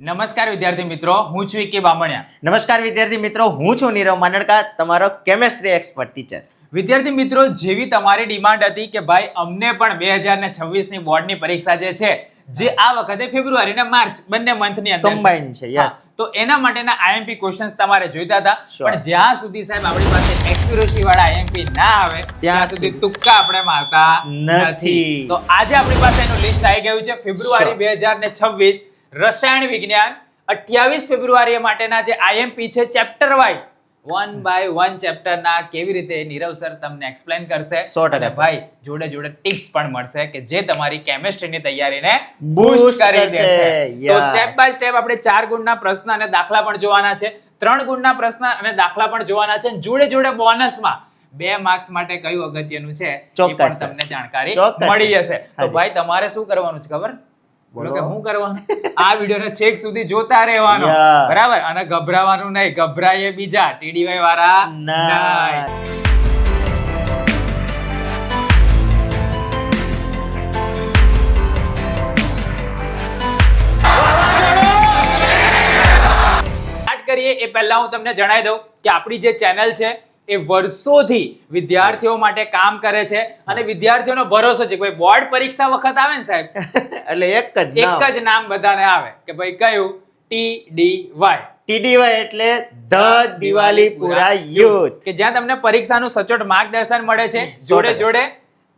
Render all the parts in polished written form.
નમસ્કાર વિદ્યાર્થી મિત્રો, હું છું કે બામણિયા. નમસ્કાર વિદ્યાર્થી મિત્રો, હું છું નીરવ માંડણકા, તમારો કેમેસ્ટ્રી એક્સપર્ટ ટીચર. વિદ્યાર્થી મિત્રો, જેવી તમારી ડિમાન્ડ હતી કે ભાઈ અમને પણ 2026 ની બોર્ડની પરીક્ષા જે છે જે આ વખતે ફેબ્રુઆરી અને માર્ચ બંને મંથની અંદર કમ્બાઈન છે. યસ, તો એના માટેના આઈએમપી ક્વેશ્ચન્સ તમારે જોઈતા હતા. Sure. પણ જ્યાં સુધી સાહેબ આપણી પાસે એક્યુરેસી વાળા આઈએમપી ના આવે ત્યાં સુધી તુક્કા આપણે મારતા નથી. તો આજે આપણી પાસે એનું લિસ્ટ આવી ગયું છે. ફેબ્રુઆરી 2026 રસાયણ વિજ્ઞાન 28 ફેબ્રુઆરી માટેના જે આઈએમપી છે ચેપ્ટર વાઇઝ 1 બાય 1 ચેપ્ટર ના કેવી રીતે નીરવ સર તમને એક્સપ્લેન કરશે. 100% અને ભાઈ જોડે જોડે ટિપ્સ પણ મળશે કે જે તમારી કેમિસ્ટ્રીની તૈયારીને Boost બૂસ્ટ કરી કરશે. દેશે. તો Yes. સ્ટેપ બાય સ્ટેપ આપણે 4 ગુણના પ્રશ્ન અને દાખલા પણ જોવાના છે, 3 ગુણના પ્રશ્ન અને દાખલા પણ જોવાના છે. જોડે જોડે બોનસમાં 2 માર્ક્સ માટે કયું અગત્યનું છે એ ચોક્કસ પણ સર. તમને જાણકારી ચોક્કસ મળી સર. જશે. તો હાજી. ભાઈ તમારે શું કરવાનું છે ખબર? બોલો કે બોલો. હું કરવાનું? આ વિડિયોને છેક સુધી જોતા રહેવાનો. Yes. બરાબર? અને ગભરાવાનું નહીં, ગભરાઈએ બીજા ટીડીવાય વાળા ના. નહીં. સ્ટાર્ટ કરીએ એ પહેલા હું તમને જણાવી દઉં કે આપણી જે ચેનલ છે એ વર્ષોથી વિદ્યાર્થીઓ માટે કામ કરે છે અને વિદ્યાર્થીઓનો ભરોસો છે કે ભાઈ બોર્ડ પરીક્ષા વખત આવે ને સાહેબ એટલે એક જ નામ. એક જ નામ બધાને આવે કે ભાઈ કયું? TDY. TDY એટલે ધ દિવાલીપુરા યુથ. કે જ્યાં તમને પરીક્ષાનું સચોટ માર્ગદર્શન મળે છે, જોડે 100%. જોડે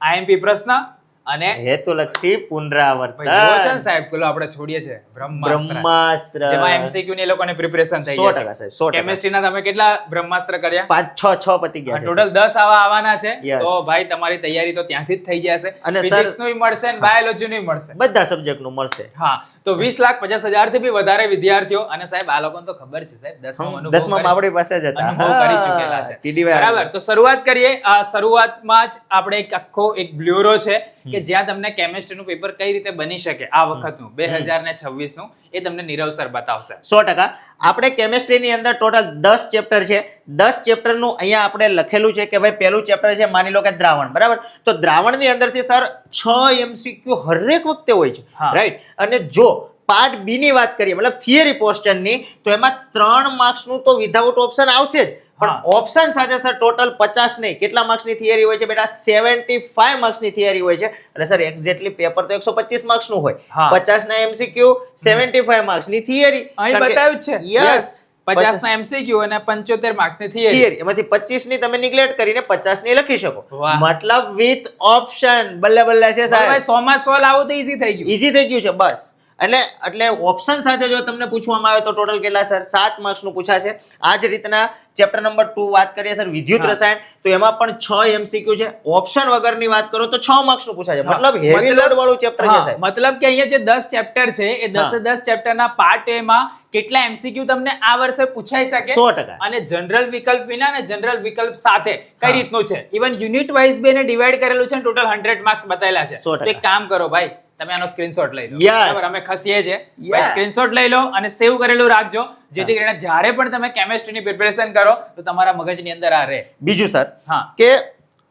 આઈએમપી પ્રશ્ન અને હેતુલક્ષી પુનરાવર્તન. ભાઈ જોવો છો ને સાહેબ, પેલો આપણે છોડીએ છે બ્રહ્માસ્ત્ર, બ્રહ્માસ્ત્ર. જેમાં MCQ ની એ લોકોને પ્રિપરેશન થઈ 100% જાય સાહેબ, છે. 100%. કેમિસ્ટ્રીના તમે કેટલા બ્રહ્માસ્ત્ર કર્યા? 5-6 પતી ગયા છે. ટોટલ 10 આવા આવવાના છે. Yes. તો ભાઈ તમારી તૈયારી તો ત્યાંથી જ થઈ જશે. અને સર- ફિઝિક્સ નું મળશે ને બાયોલોજી નું મળશે. બધા સબ્જેક્ટ નું મળશે. હા, તો 20,50,000 થી બી વધારે વિદ્યાર્થીઓ અને સાહેબ આ લોકોને તો ખબર છે સાહેબ, 10મા અનુભવ 10માં કરી- આપણી પાસે જ હતા. અનુભવ કરી ચૂકેલા છે. TDY બરાબર, તો શરૂઆત કરીએ. આ શરૂઆતમાં જ આપણે એક આખો એક બ્લ્યુરો છે કે જ્યાં તમને કેમિસ્ટ્રીનું પેપર કઈ રીતે બની શકે આ વખતનું 2026 નું એ તમને નીરવ સર બતાવશે. 100%. આપણે કેમિસ્ટ્રીની અંદર ટોટલ 10 ચેપ્ટર છે. 10 ચેપ્ટરનું અહીંયા આપણે લખેલું છે કે ભાઈ પહેલું ચેપ્ટર છે માની લો કે દ્રાવણ, બરાબર? તો દ્રાવણની અંદરથી સર 6 MCQ હરેક વખતે હોય છે, હા. રાઈટ? અને જો પાર્ટ બી ની વાત કરીએ મતલબ થિયરી પોર્શનની, તો એમાં 3 માર્ક્સનું તો વિધાઉટ ઓપ્શન આવશે જ, પણ હા. ઓપ્શન સાથે સર ટોટલ 50 નહીં, કેટલા માર્ક્સની થિયરી હોય છે બેટા? 75 માર્ક્સની થિયરી હોય છે. અને સર એક્ઝેક્ટલી પેપર તો 125 માર્ક્સનું હોય. હા. 50 ના MCQ, 75 માર્ક્સની થિયરી. અહીં બતાવ્યું જ છે. યસ, 50 ના MCQ અને 75 માર્ક્સ ની થિયરી. થિયરી એમાંથી 25 ની તમે નિગ્લેક્ટ કરીને 50 ની લખી શકો. વાહ. મતલબ વિથ ઓપ્શન બલ્લે બલ્લે છે ભાઈ સાહેબ. 100 માં 100 લાવો તો ઈઝી થઈ ગયું. ઈઝી થઈ ગયું છે બસ. એટલે ઓપ્શન સાથે જો તમને પૂછવામાં આવે તો ટોટલ કેટલા સર? 7 માર્ક્સ નું પૂછાશે. આ જ રીતના ચેપ્ટર નંબર 2 વાત કરીએ સર વિદ્યુત હા. રસાયણ, તો એમાં પણ 6 MCQ છે. ઓપ્શન વગરની વાત કરો તો 6 માર્ક્સ નું પૂછાશે. હા. મતલબ હેવી લોડ વાળું ચેપ્ટર છે હા, સાહેબ. મતલબ કે અહીંયા જે 10 ચેપ્ટર છે એ 10 ચેપ્ટરના પાર્ટ એ માં કેટલા MCQ તમને આ વર્ષે પૂછાઈ શકે 100%. અને જનરલ વિકલ્પ વિના અને જનરલ વિકલ્પ સાથે કઈ હા. રીતનું છે, ઇવન યુનિટ વાઇઝ બે ને ડિવાઈડ કરેલું છે, ટોટલ 100 માર્ક્સ બતાવેલા છે. 100%. તો એક કામ કરો ભાઈ, તમે આનો સ્ક્રીનશોટ લઈ લો. Yes. બરાબર, અમે ખસીએ છે Yes. ભાઈ, સ્ક્રીનશોટ લઈ લો અને સેવ કરેલું રાખજો, જેથી કરીને જ્યારે પણ તમે કેમિસ્ટ્રીની પ્રિપરેશન કરો તો તમારા મગજની અંદર આ રહે. બીજું સર હા. કે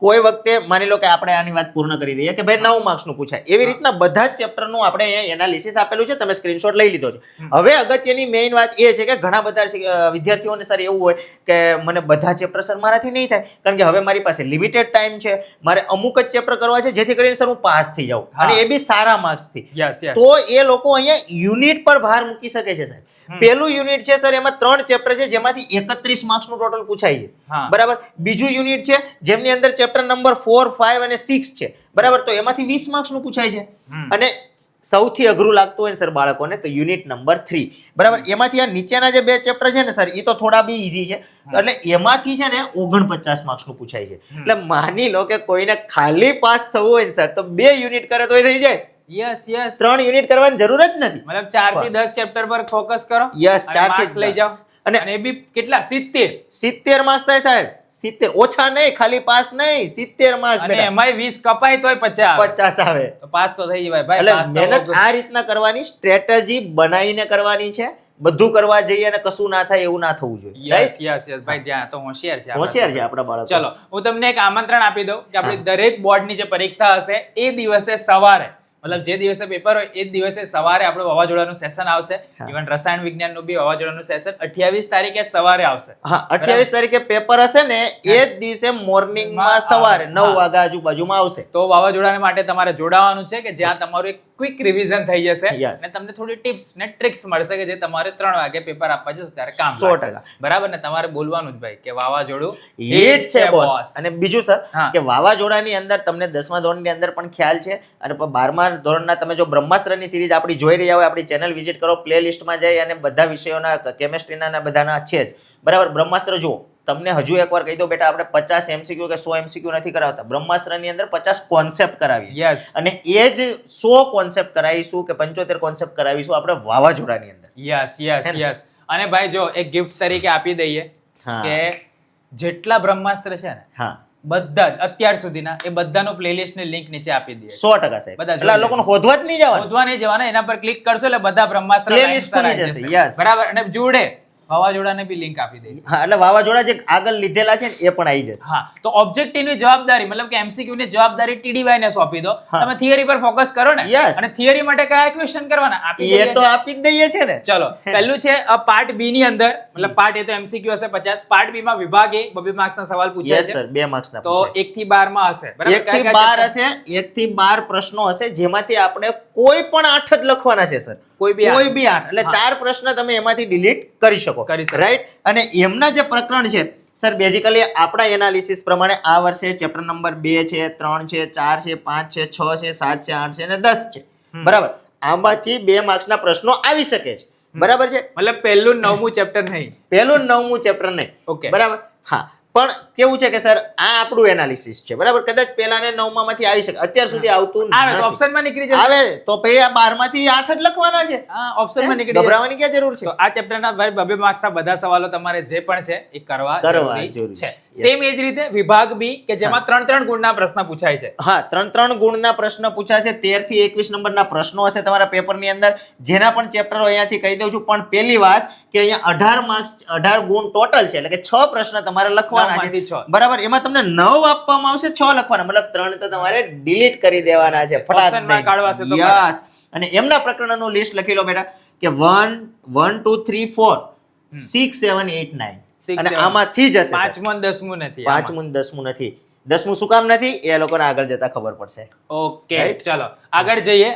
કોઈ વખતે માની લો કે આપણે આની વાત પૂર્ણ કરી દઈએ કે ભાઈ 9 માર્ક્સ નું પૂછાય, એવી રીતના બધા જ ચેપ્ટર નું આપણે અહીંયા એનાલિસિસ આપેલું છે, તમે સ્ક્રીનશોટ લઈ લીધો છે. હવે અગત્યની મેઇન વાત એ છે કે ઘણા બધા વિદ્યાર્થીઓને સર એવું હોય કે મને બધા ચેપ્ટર સર મારાથી નહીં થાય, કારણ કે હવે મારી પાસે લિમિટેડ ટાઈમ છે, મારે અમુક જ ચેપ્ટર કરવા છે જેથી કરીને સર હું પાસ થઈ જાઉં, હા. અને એ બી સારા માર્ક્સથી. Yes yes. તો એ લોકો અહીંયા યુનિટ પર ભાર મૂકી શકે છે સાહેબ. પહેલું યુનિટ છે સર, એમાં 3 ચેપ્ટર છે જેમાંથી 31 માર્ક્સ નું ટોટલ પૂછાય છે, હા. બરાબર? બીજું યુનિટ છે જેમની અંદર ચેપ્ટર નંબર 4, 5 અને 6 છે, બરાબર? તો એમાંથી 20 માર્ક્સ નું પૂછાય છે. અને સૌથી અઘરું લાગતું હોય ને સર બાળકોને તો યુનિટ નંબર 3, બરાબર? એમાંથી આ નીચેના જે 2 ચેપ્ટર છે ને સર, એ તો થોડા બી ઈઝી છે, એટલે એમાંથી છે ને 49 માર્ક્સ નું પૂછાય છે. એટલે માની લો કે કોઈને ખાલી પાસ થવું હોય ને સર, તો 2 યુનિટ કરે તો થઈ જાય. Yes yes. 3 યુનિટ કરવાની જરૂર જ નથી. મતલબ 4 થી 10 ચેપ્ટર પર ફોકસ કરો. Yes, અને 4 થી marks લઈ 10. જાઓ. અને- અને એ બી કેટલા? 70. 70 માર્ક્સ થાય સાહેબ. 70 ઓછા નહીં, ખાલી પાસ નહીં, 70 માર્ક્સ અને બેટા. એમાંય 20 કપાય તોય 50 આવે. 50 આવે. તો પાસ તો થઈ જવાય ભાઈ. એટલે પાસ તો મહેનત હોવું. આ રીતના કરવાની, સ્ટ્રેટેજી બનાવીને કરવાની છે. બધું કરવા જઈએ અને કશું ના થાય એવું ના થવું જોઈએ. Yes Right? યસ યસ ભાઈ, ત્યાં તો હોશિયાર છે આપણા હોશિયાર છે છોકરા. આપણા બાળકો. ચલો, હું તમને એક આમંત્રણ આપી દઉં કે આપણી દરેક બોર્ડની જે પરીક્ષા હશે એ દિવસે સવારે મતલબ જે દિવસે પેપર હોય એ જ દિવસે સવારે આપણું વાવાઝોડાનું સેશન આવશે. ઇવન રસાયણ વિજ્ઞાનનું બી વાવાઝોડાનું સેશન 28 તારીખે સવારે આવશે. હા 28 તારીખે પેપર હશે ને એ જ દિવસે મોર્નિંગમાં સવારે 9 વાગ્યા આજુબાજુમાં આવશે. તો વાવાઝોડા માટે તમારે જોડાવાનું છે કે જ્યાં તમારું એક ક્વિક રિવિઝન થઈ જશે Yes. અને તમને થોડી ટિપ્સ ને ટ્રિક્સ મળશે કે જે તમારે 3 વાગે પેપર આપવા જશો ત્યારે કામ 100%. લાગશે. બરાબર ને તમારે બોલવાનું જ ભાઈ કે વાવાઝોડું હિટ છે બોસ. boss. અને બીજું સર હા. કે વાવાઝોડાની અંદર તમને 10મા ધોરણની અંદર પણ ખ્યાલ છે અને 12મા ધોરણના તમે જો બ્રહ્માસ્ત્રની સિરીઝ આપણી જોઈ રહ્યા હોય આપણી ચેનલ વિઝિટ કરો, પ્લેલિસ્ટમાં જઈ અને બધા વિષયોના કેમેસ્ટ્રીના ને બધાના છે જ બરાબર. બ્રહ્માસ્ત્ર જુઓ, તમને હજુ એકવાર કહી દો બેટા, આપણે 50 MCQ કે 100 MCQ નથી કરાવતા. બ્રહ્માસ્ત્રની અંદર 50 કોન્સેપ્ટ કરાવીએ યસ અને એ જ 100 કોન્સેપ્ટ કરાવીશું કે 75 કોન્સેપ્ટ કરાવીશું આપણે વાવાઝોડાની અંદર. યસ અને ભાઈ જો એક ગિફ્ટ તરીકે આપી દઈએ હા. કે જેટલા બ્રહ્માસ્ત્ર છે ને હા બધા જ અત્યાર સુધીના એ બધાનું પ્લેલિસ્ટ ની લિંક નીચે આપી દઈએ. 100% સાહેબ. બધા એટલે આ લોકોને હોદવા જ નહીં જવાનું. શોધવા નહીં જવાના, એના પર ક્લિક કરશો એટલે બધા બ્રહ્માસ્ત્ર Playlist line ખુલી સર આવી જશે, જશે. yes. બરાબર. અને જોડે વાવાઝોડાને બી લિંક આપી દઈશું. હા એટલે વાવાઝોડા જે આગળ લીધેલા છે ને એ પણ આવી જશે. હા તો ઓબ્જેક્ટિવ ની જવાબદારી મતલબ કે એમસીક્યુ ની જવાબદારી ટીડીવાય ને સોંપી દો. હા. તમે થિયરી પર ફોકસ કરો ને Yes. અને થિયરી માટે કયા ક્વેશ્ચન કરવાના આપી એ દઈએ તો છે. આપી જ દઈએ છે ને. ચલો પહેલું છે પાર્ટ બી ની અંદર મતલબ પાર્ટ એ તો એમસીક્યુ હશે 50, પાર્ટ બી માં વિભાગ એ 2 માર્ક્સ ના સવાલ પૂછાય યસ છે. સર 2 માર્ક્સ ના તો પૂછાય. 1 થી 12 માં હશે બરાબર. 1 થી 12 હશે, 1 થી 12 પ્રશ્નો હશે જેમાંથી આપણે કોઈ પણ 8 જ લખવાના છે સર. કોઈ બી કોઈ બી 8 એટલે 4 પ્રશ્ન તમે એમાંથી ડિલીટ કરી શકો. કરી શકો. રાઈટ. અને એમના જે પ્રકરણ છે સર બેઝિકલી આપણા એનાલિસિસ પ્રમાણે આ વર્ષે ચેપ્ટર નંબર 2 છે, 3 છે, 4 છે, 5 છે, 6 છે, 7 છે, 8 છે અને 10 છે. બરાબર. આમાંથી 2 માર્ક્સના પ્રશ્નો આવી શકે છે. બરાબર છે. મતલબ પહેલું 9મું ચેપ્ટર નહીં. પહેલું 9મું ચેપ્ટર નહીં. Okay. બરાબર. હા પણ કેવું છે કે સર આ આપણું એનાલિસિસ છે બરાબર. કદાચ પહેલા ને 9મા માંથી આવી શકે, અત્યાર સુધી આવતું આવે તો નથી. ઓપ્શનમાં નીકળી જશે. આવે તો પછી આ 12 માંથી 8 જ લખવાના છે. હા ઓપ્શનમાં નીકળી જશે. ગભરાવાની ક્યાં જરૂર છે? તો આ ચેપ્ટરના ભાઈ 2 માર્ક્સના બધા સવાલો તમારે જે પણ છે એ કરવા જરૂરી જરૂરી છે. છે. સેમ એ જ રીતે વિભાગ બી કે જેમાં 3 ગુણના પ્રશ્ન પૂછાય છે. હા 3 ગુણના પ્રશ્ન પૂછાશે. 13 થી 21 નંબરના પ્રશ્નો હશે તમારા પેપરની અંદર, જેના પણ ચેપ્ટરો અહીંયાથી કહી દઉં છું. પણ પહેલી વાત કે અહીંયા 18 માર્ક્સ 18 ગુણ ટોટલ છે એટલે કે 6 પ્રશ્ન તમારે લખવાના 9 માંથી છે. 6. બરાબર. એમાં તમને 9 આપવામાં આવશે, 6 લખવાના, મતલબ 3 તો તમારે ડિલીટ કરી દેવાના છે Option માં કાઢવાશે તો યસ. અને એમના પ્રકરણોનું લિસ્ટ લખી લો બેટા કે 1 1 2 3 4 6 7 8 9 6, અને 7. આમાંથી જ હશે સર. 5મું અને 10મું નથી આમાં. 5મું ને 10મું નથી. 10મું શું કામ નથી એ લોકોને આગળ જતા ખબર પડશે. Okay Right? ચલો આગળ જઈએ.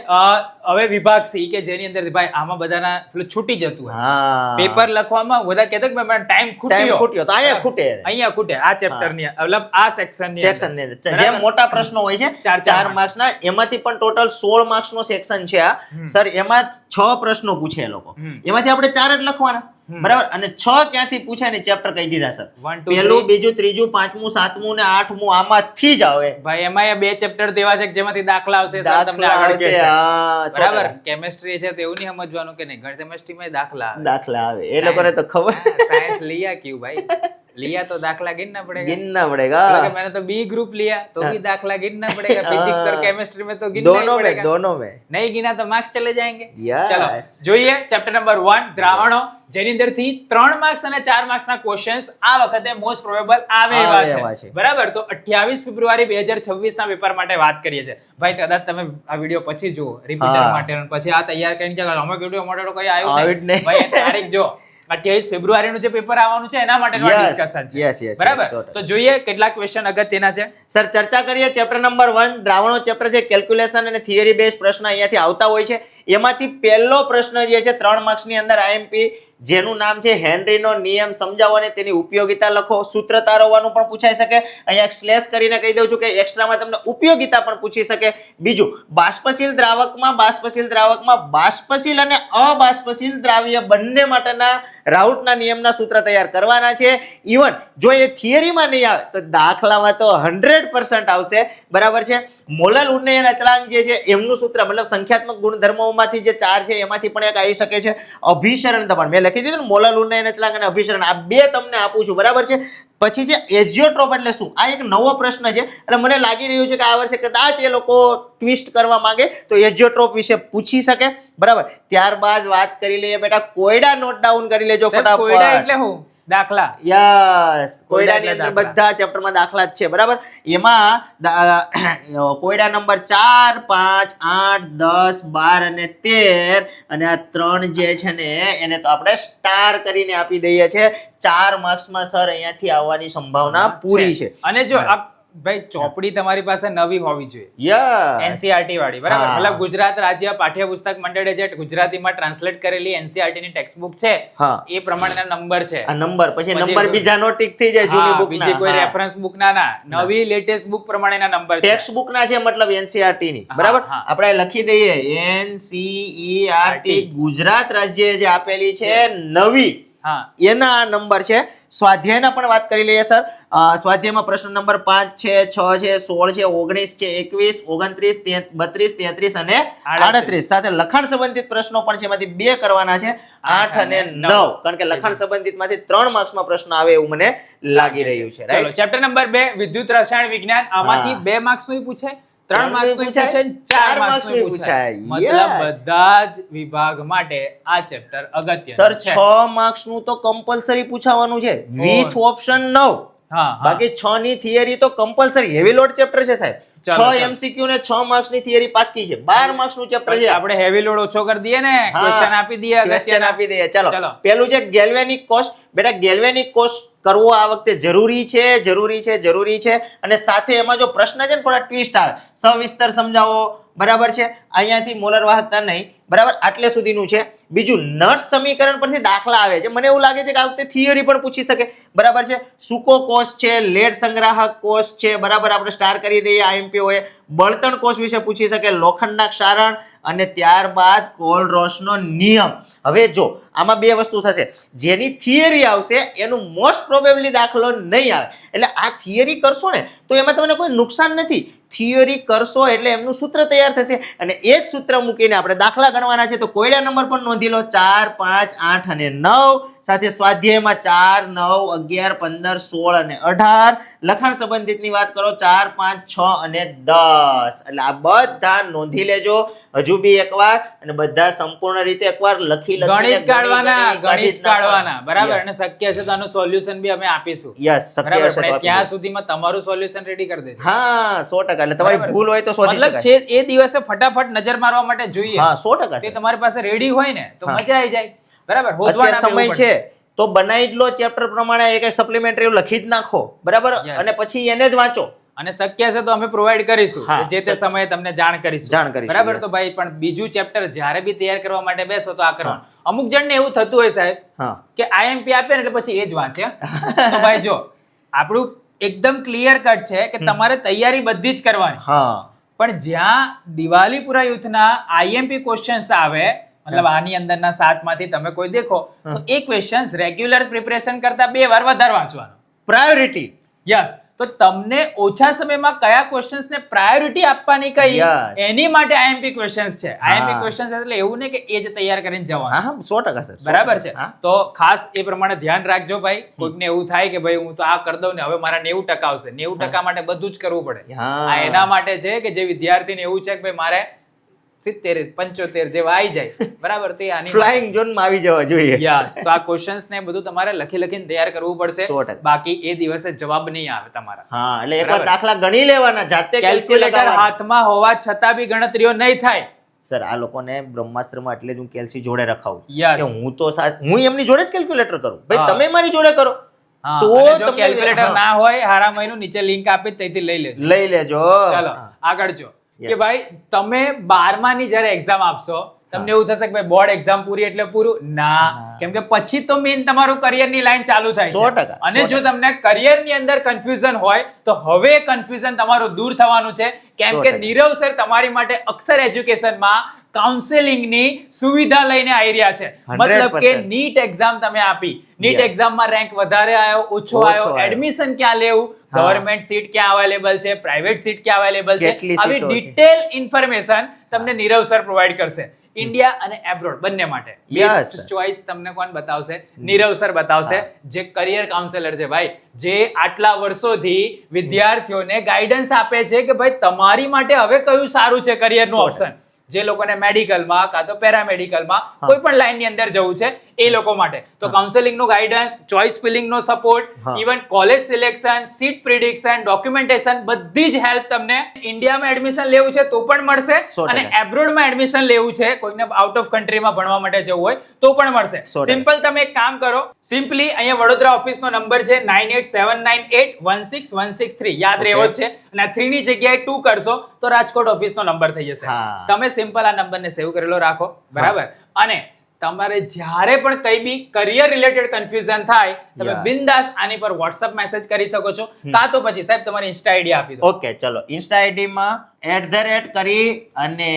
હવે વિભાગ સી કે જેની અંદર ભાઈ આમાં બધાના પેલું છૂટી જતું હોય હા પેપર લખવામાં બધા કહેતો કે મને ટાઈમ ટાઈમ ખૂટ્યો તો અહીંયા ખૂટે. અહીંયા ખૂટે આ ચેપ્ટર ની મતલબ આ સેક્શન ની સેક્શન ની અંદર જેમ મોટા પ્રશ્નો હોય છે ચાર 4 માર્ક્સ ના, એમાંથી પણ ટોટલ 16 માર્ક્સ નો સેક્શન છે આ સર. એમાં 6 પ્રશ્નો પૂછે એ લોકો, એમાંથી આપણે 4 જ લખવાના બરાબર. અને 6 ક્યાંથી પૂછાય ને ચેપ્ટર કહી દીધા સર. 1 2 પહેલું, બીજું, ત્રીજું, 5મું, 7મું ને 8મું આમાંથી જ આવે. ભાઈ એમાં 2 ચેપ્ટર દેવા છે કે જેમાંથી દાખલા આવશે સર તમને દાખલા આગળ આવશે. કહેશે. હા, 100%. બરાબર. કેમેસ્ટ્રી છે તો એવું નહીં સમજવાનું કે નહીં કેમેસ્ટ્રી માં દાખલા આવે. દાખલા આવે એ લોકોને તો ખબર. साइंस लिया क्यों भाई लिया तो दाखला गिनना पड़ेगा. गिनना पड़ेगा. बोला कि मैंने तो बी ग्रुप लिया तो भी दाखला गिनना पड़ेगा. फिजिक्स और केमिस्ट्री में तो गिनना ही दोनों में पड़ेगा. दोनों में नहीं गिना तो मार्क्स चले जाएंगे. Yes. चलो જોઈએ ચેપ્ટર નંબર 1 દ્રાવણો, જેની અંદરથી 3 માર્ક્સ અને 4 માર્ક્સના ક્વેશ્ચન્સ આ વખતે મોસ્ટ પ્રોબેબલ આવે એવા છે. બરાબર. તો 28 ફેબ્રુઆરી 2026 ના પેપર માટે વાત કરીએ છીએ. ભાઈ કદાચ તમે આ વિડિયો પછી જુઓ રિપીટર માટે અને પછી આ તૈયાર કરીને ચાલો અમે વિડિયો માટે તો કઈ આવ્યું નહીં. ભાઈ તારીખ જો 28 ફેબ્રુઆરી નું જે પેપર આવવાનું છે એના માટેનું Yes, ડિસ્કશન છે. yes, yes, બરાબર. yes, તો જોઈએ કેટલાક ક્વેશ્ચન અગત્યના છે. સર ચર્ચા કરીએ. ચેપ્ટર નંબર 1 દ્રાવણો ચેપ્ટર છે. કેલ્ક્યુલેશન અને થિયરી બેઝ પ્રશ્ન અહીંયાથી આવતા હોય છે. એમાંથી પહેલો પ્રશ્ન જે છે 3 માર્ક્સ ની અંદર આઈએમપી, જેનું નામ છે હેનરીનો નિયમ સમજાવો અને તેની ઉપયોગિતા લખો. સૂત્ર તારવવાનું પણ પૂછાઈ શકે. અહીંયા સ્લેશ કરીને કહી દઉં છું કે એક્સ્ટ્રામાં તમને ઉપયોગિતા પણ પૂછી શકે. બીજું, બાષ્પશીલ દ્રાવકમાં બાષ્પશીલ અને અબાષ્પશીલ દ્રાવ્ય બંને માટેના રાઉટના નિયમના સૂત્ર તૈયાર કરવાના છે. ઇવન જો એ થિયરીમાં નહીં આવે તો દાખલામાં તો 100% આવશે. બરાબર છે. મોલલ ઉન્નયન અચળાંક જે છે એમનું સૂત્ર મતલબ સંખ્યાત્મક ગુણધર્મોમાંથી જે 4 છે એમાંથી પણ એક આવી શકે છે. અભિસરણ દબાણ મેં લખી દીધું ને, મોલલ ઉન્નયન અચળાંક અને અભિસરણ આ 2 તમને આપું છું. બરાબર છે. પછી છે એજિયોટ્રોપ એટલે શું, આ એક નવો પ્રશ્ન છે એટલે મને લાગી રહ્યું છે કે આ વર્ષે કદાચ એ લોકો ટ્વિસ્ટ કરવા માંગે તો એજિયોટ્રોપ વિશે પૂછી શકે. બરાબર. ત્યારબાદ વાત કરી લઈએ બેટા કોયડા. નોટ ડાઉન કરી લેજો કોયડા ફટાફટ. એટલે હું દાખલા. યસ, કોયડાની કોયડા અંદર એટલે બધા ચેપ્ટરમાં દાખલા જ છે, બરાબર. એમાં કોયડા નંબર 4, 5, 8, 10, 12 અને 13 અને આ 3 જે છે ને એને તો આપણે સ્ટાર કરીને આપી દઈએ છે. 4 માર્ક્સમાં સર અહીંયાથી આવવાની સંભાવના પૂરી છે. અને જો આ ભાઈ ચોપડી તમારી પાસે નવી હોવી જોઈએ, યસ, એનસીઆરટી વાળી, બરાબર. હા. મતલબ ગુજરાત રાજ્ય પાઠ્યપુસ્તક મંડળે જે ગુજરાતીમાં ટ્રાન્સલેટ કરેલી એનસીઆરટી ની ટેક્સ્ટ બુક છે હા. એ પ્રમાણેના નંબર છે. આ નંબર પછી પછી નંબર બીજાનો ટીક થઈ જાય જૂની હા, બુક બીજી કોઈ રેફરન્સ બુક ના નવી લેટેસ્ટ બુક પ્રમાણેના નંબર છે. ટેક્સ્ટ બુક ના છે, મતલબ એનસીઆરટી ની, હા, બરાબર. હા. આપણે લખી દઈએ એનસીઈઆરટી ગુજરાત રાજ્ય જે આપેલી છે નવી, હા, એના આ નંબર છે. સ્વાધ્યાયના પણ વાત કરી લઈએ સર. સ્વાધ્યાયમાં પ્રશ્ન નંબર 5 છે, 6 છે, 16 છે, 19 છે, 21, 29, 32, 33 અને 38 સાથે લખાણ સંબંધિત પ્રશ્નો પણ છે. એમાંથી 2 કરવાના છે, 8 અને 9, કારણ કે લખાણ સંબંધિત માંથી 3 માર્ક્સમાં પ્રશ્ન આવે એવું મને લાગી રહ્યું છે. ચલો ચેપ્ટર નંબર 2 વિદ્યુત રસાયણ વિજ્ઞાન. આમાંથી 2 માર્ક્સ નું પૂછે, 3 માર્ક્સ નું પૂછે, 4 માર્ક્સ નું પૂછાય. મતલબ બધા જ વિભાગ માટે આ ચેપ્ટર અગત્યનું સર છે. 6 માર્ક્સ નું તો કમ્પલસરી પૂછાવાનું છે વિથ ઓપ્શન 9. હા, બાકી 6 ની થિયરી તો કમ્પલસરી હેવી લોડ ચેપ્ટર છે સાહેબ. ચાલો, 6 ચાલો. MCQ ને 6 માર્ક્સ ની થિયરી પાકી છે. 12 માર્ક્સ નું ચેપ્ટર છે. આપણે હેવી લોડ ઓછો કરી દઈએ ને, હા, ક્વેશ્ચન આપી દઈએ question અગત્યના. આપી દઈએ. ચાલો ચાલો. પેલું છે ગેલ્વેનિક કોષ. બેટા ગેલ્વેનિક કોષ કરવો આ વખતે જરૂરી છે. અને સાથે એમાં જો પ્રશ્ન છે ને થોડા ટ્વિસ્ટ આવે, સવિસ્તર સમજાવો, બરાબર છે. અહીંયાથી મોલર વાહકતા નહીં, બરાબર, આટલે સુધીનું છે. બીજું નટ સમીકરણ પરથી દાખલા આવે છે. મને એવું લાગે છે કે આ વખતે થિયરી પણ પૂછી શકે, બરાબર છે. સૂકો કોષ છે, લેડ સંગ્રાહક કોષ છે, બરાબર, આપણે સ્ટાર કરી દઈએ. આઈએમપી હોય બળતણ કોષ વિશે પૂછી શકે, લોખંડના ક્ષારણ અને ત્યારબાદ કોલરોસનો નિયમ. હવે જો આમાં 2 વસ્તુ થશે. જેની થિયરી આવશે એનું મોસ્ટ પ્રોબેબલી દાખલો નહીં આવે. એટલે આ થિયરી કરશો ને તો એમાં તમને કોઈ નુકસાન નથી. થિયરી કરશો એટલે એમનું સૂત્ર તૈયાર થશે અને એ જ સૂત્ર મૂકીને આપણે દાખલા ગણવાના છે. તો કોયડા નંબર પણ નોંધી લો, 4, 5, 8 અને 9. સાથે સ્વાધ્યાયમાં 4, 9, 11, 15, 16 અને 18. લખાણ સંબંધિતની વાત કરો 4, 5, 6 અને 10. એટલે આ બધા નોંધી લેજો હજુ બી એકવાર, અને બધા સંપૂર્ણ રીતે એકવાર લખી ગણિત કાઢવાના, બરાબર. અને શક્ય છે તો આનું સોલ્યુશન બી અમે આપીશું. યસ, શક્ય બરાબર, છે તો પણ આપી ત્યાં દેજો. સુધીમાં તમારું સોલ્યુશન રેડી કરી દેજો. હા, 100%. એટલે તમારી બરાબર. ભૂલ હોય તો શોધી મતલબ શકાય. છે એ દિવસે ફટાફટ નજર મારવા માટે જોઈએ. હા, 100% તે છે. તમારી પાસે રેડી હોય ને તો હા. મજા આવી જાય, બરાબર. અત્યારે હોદવાના સમય બેવું છે તો બનાવી જ લો ચેપ્ટર પ્રમાણે, એક સપ્લિમેન્ટરી લખી જ નાખો, બરાબર, Yes. અને પછી એને જ વાંચો. અને શક્ય છે તો અમે પ્રોવાઈડ કરીશું, હા, જે તે સમયે તમને જાણ કરીશું, બરાબર. yes. તો ભાઈ પણ બીજું ચેપ્ટર જ્યારે બી તૈયાર કરવા માટે બેસો તો આ કરવાનું. અમુક જણને એવું થતું હોય સાહેબ હા, કે આઈએમપી આપે ને એટલે પછી એ જ વાંચે. તો ભાઈ જો આપણું એકદમ ક્લિયર કટ છે કે તમારે તૈયારી બધી જ કરવાની, હા, પણ જ્યાં દિવાલીપુરા યુથના આઈએમપી ક્વેશ્ચન્સ આવે, મતલબ આની અંદરના 7 માંથી તમે કોઈ દેખો તો એ ક્વેશ્ચન્સ રેગ્યુલર પ્રિપરેશન કરતા 2 વાર વધારે વાંચવાનો. પ્રાયોરિટી. યસ, તો તમને ઓછા સમયમાં કયા ક્વેશ્ચન્સ ને પ્રાયોરિટી આપવાની કઈ, Yes. એની માટે આઈએમપી ક્વેશ્ચન્સ છે. આઈએમપી ક્વેશ્ચન્સ એટલે એવું નહીં કે એ જ તૈયાર કરીને જવાનું, હા, 100% સર. બરાબર છે. હા. તો ખાસ એ પ્રમાણે ધ્યાન રાખજો ભાઈ. કોઈકને એવું થાય કે ભાઈ હું તો આ કરી દઉં ને હવે મારા 90% આવશે. 90% માટે બધું જ કરવું પડે. હા. આ એના માટે છે કે જે વિદ્યાર્થીને એવું છે કે ભાઈ મારે 70, 75 જેવા આવી જાય, બરાબર, તો એ આની ફ્લાઇંગ ઝોનમાં આવી જવા જોઈએ. યસ, તો આ ક્વેશ્ચન્સ ને બધું તમારે લખીને તૈયાર કરવું પડશે. 100%. બાકી એ દિવસે જવાબ નહીં આવે તમારા. હા, એટલે એકવાર બરાબર. દાખલા ગણી લેવાના, જાતે કેલ્ક્યુલેટર હાથમાં હોવા છતાં બી ગણતરીઓ નહીં થાય. સર આ લોકોને બ્રહ્માસ્ત્રમાં એટલે જ હું કેલ્સી જોડે રખાવું Yes. કે હું એમની જોડે જ કેલ્ક્યુલેટર કરું. ભાઈ હા. તમે મારી જોડે કરો હા, તો અને જો તમને- કેલ્ક્યુલેટર હા. ના હોય હારા મહિનું નીચે લિંક આપી ત્યાંથી લઈ લેજો. લઈ લેજો. ચાલો હા. આગળ જો Yes. કે ભાઈ તમે 12માની જ્યારે એક્ઝામ આપશો તમને એવું થશે કે ભાઈ બોર્ડ એક્ઝામ પૂરી એટલે પૂરું ના, કેમ કે પછી તો મેઇન તમારું કરિયરની લાઈન ચાલુ થાય 100%, છે. અને જો તમને કરિયરની અંદર કન્ફ્યુઝન હોય તો હવે કન્ફ્યુઝન તમારું દૂર થવાનું છે, કેમ કે 100%. નીરવ સર તમારી માટે અક્ષર એજ્યુકેશનમાં કાઉન્સેલિંગની સુવિધા લઈને આવી રહ્યા છે. મતલબ કે 100%. નીટ એક્ઝામ તમે આપી, નીટ Yes. એક્ઝામમાં રેન્ક વધારે આવ્યો, ઓછો ઓછો આવ્યો, આવ્યો. એડમિશન ક્યાં લેવું, હા. ગવર્મેન્ટ સીટ ક્યાં અવેલેબલ છે, પ્રાઇવેટ સીટ ક્યાં અવેલેબલ છે, કેટલી આવી સીટો છે? ડિટેલ ઇન્ફોર્મેશન તમને નીરવ સર પ્રોવાઈડ કરશે. ઇન્ડિયા અને એબ્રોડ બંને માટે Yes, બેસ્ટ sir. ચોઇસ તમને કોણ બતાવશે? નીરવ સર બતાવશે, જે કરિયર કાઉન્સેલર છે ભાઈ, જે આટલા વર્ષોથી વિદ્યાર્થીઓને ગાઈડન્સ આપે છે કે ભાઈ તમારી માટે હવે કયું સારું છે કરિયરનું ઓપ્શન. જે લોકોને મેડિકલમાં કાં તો પેરામેડિકલમાં કોઈ પણ લાઈનની અંદર જવું છે એ લોકો માટે તો કાઉન્સેલિંગ નું ગાઈડન્સ, ચોઇસ ફિલિંગ નો support, even college selection, seat prediction, documentation બધી જ હેલ્પ તમને ઇન્ડિયામાં એડમિશન લેવું છે તો પણ મળશે 100%. અને એબ્રોડમાં એડમિશન લેવું છે કોઈને આઉટ ઓફ કન્ટ્રીમાં ભણવા માટે જવું હોય તો પણ મળશે. 100%. સિમ્પલ તમે એક કામ કરો, સિમ્પલી અહીંયા વડોદરા ઓફિસનો નંબર છે 9879816163 યાદ રહેવો જ છે અને આ 3 ની જગ્યાએ 2 કરશો તો રાજકોટ ઓફિસનો નંબર થઈ જશે. હા. તમે સિમ્પલ આ નંબરને સેવ કરેલો રાખો, બરાબર? અને તમારે જ્યારે પણ કઈ બી કરિયર રિલેટેડ કન્ફ્યુઝન થાય તમે Yes. બિંદાસ આની પર WhatsApp મેસેજ કરી શકો છો કાં તો પછી સાહેબ તમારી ઇન્સ્ટા આઈડી આપી દો. ઓકે ચલો ઇન્સ્ટા આઈડીમાં @ કરી અને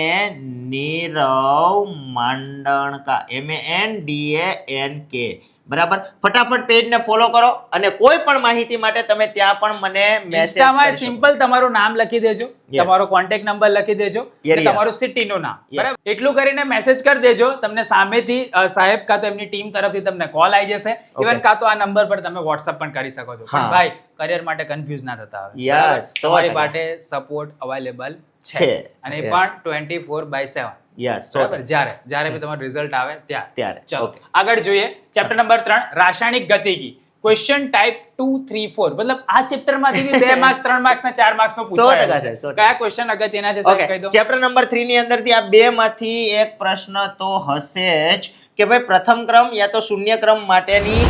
નીરવ માંડણકા MANDANK બરાબર ફટાફટ પેજને ફોલો કરો અને કોઈ પણ માહિતી માટે તમે ત્યાં પણ મને મેસેજ ઇન્સ્ટામાં કરી શકો. સિમ્પલ તમારું નામ લખી દેજો, Yes. તમારો કોન્ટેક્ટ નંબર લખી દેજો અને Area. તમારું સિટીનું નામ, Yes. બરાબર? એટલું કરીને મેસેજ કરી દેજો, તમને સામેથી સાહેબ કાં તો એમની ટીમ તરફથી તમને કોલ આવી જશે. ઇવન કાં તો આ નંબર પર તમે WhatsApp પણ કરી શકો છો. હા. પણ ભાઈ કરિયર માટે કન્ફ્યુઝ ના થતા આવે, Yes, બરાબર? 100%. તમારી માટે સપોર્ટ અવેલેબલ છે છે. અને એ Yes. પણ 24/7. યસ બરાબર? જ્યારે બી તમારું રિઝલ્ટ આવે ત્યારે. ચલો Okay. આગળ જોઈએ ચેપ્ટર નંબર 3 રાસાયણિક ગતિકી ક્વેશ્ચન ટાઈપ 2 3 4 મતલબ આ ચેપ્ટર માંથી બી 2 માર્ક્સ 3 માર્ક્સ ને 4 માર્ક્સ નો 100% પૂછાય છે. સાહેબ, 100%. કયા ક્વેશ્ચન અગત્યના છે સાહેબ ઓકે કહી દો. ચેપ્ટર નંબર 3 ની અંદરથી આ બે માંથી એક પ્રશ્ન તો હશે જ કે ભાઈ પ્રથમ ક્રમ યા તો શૂન્ય ક્રમ માટેની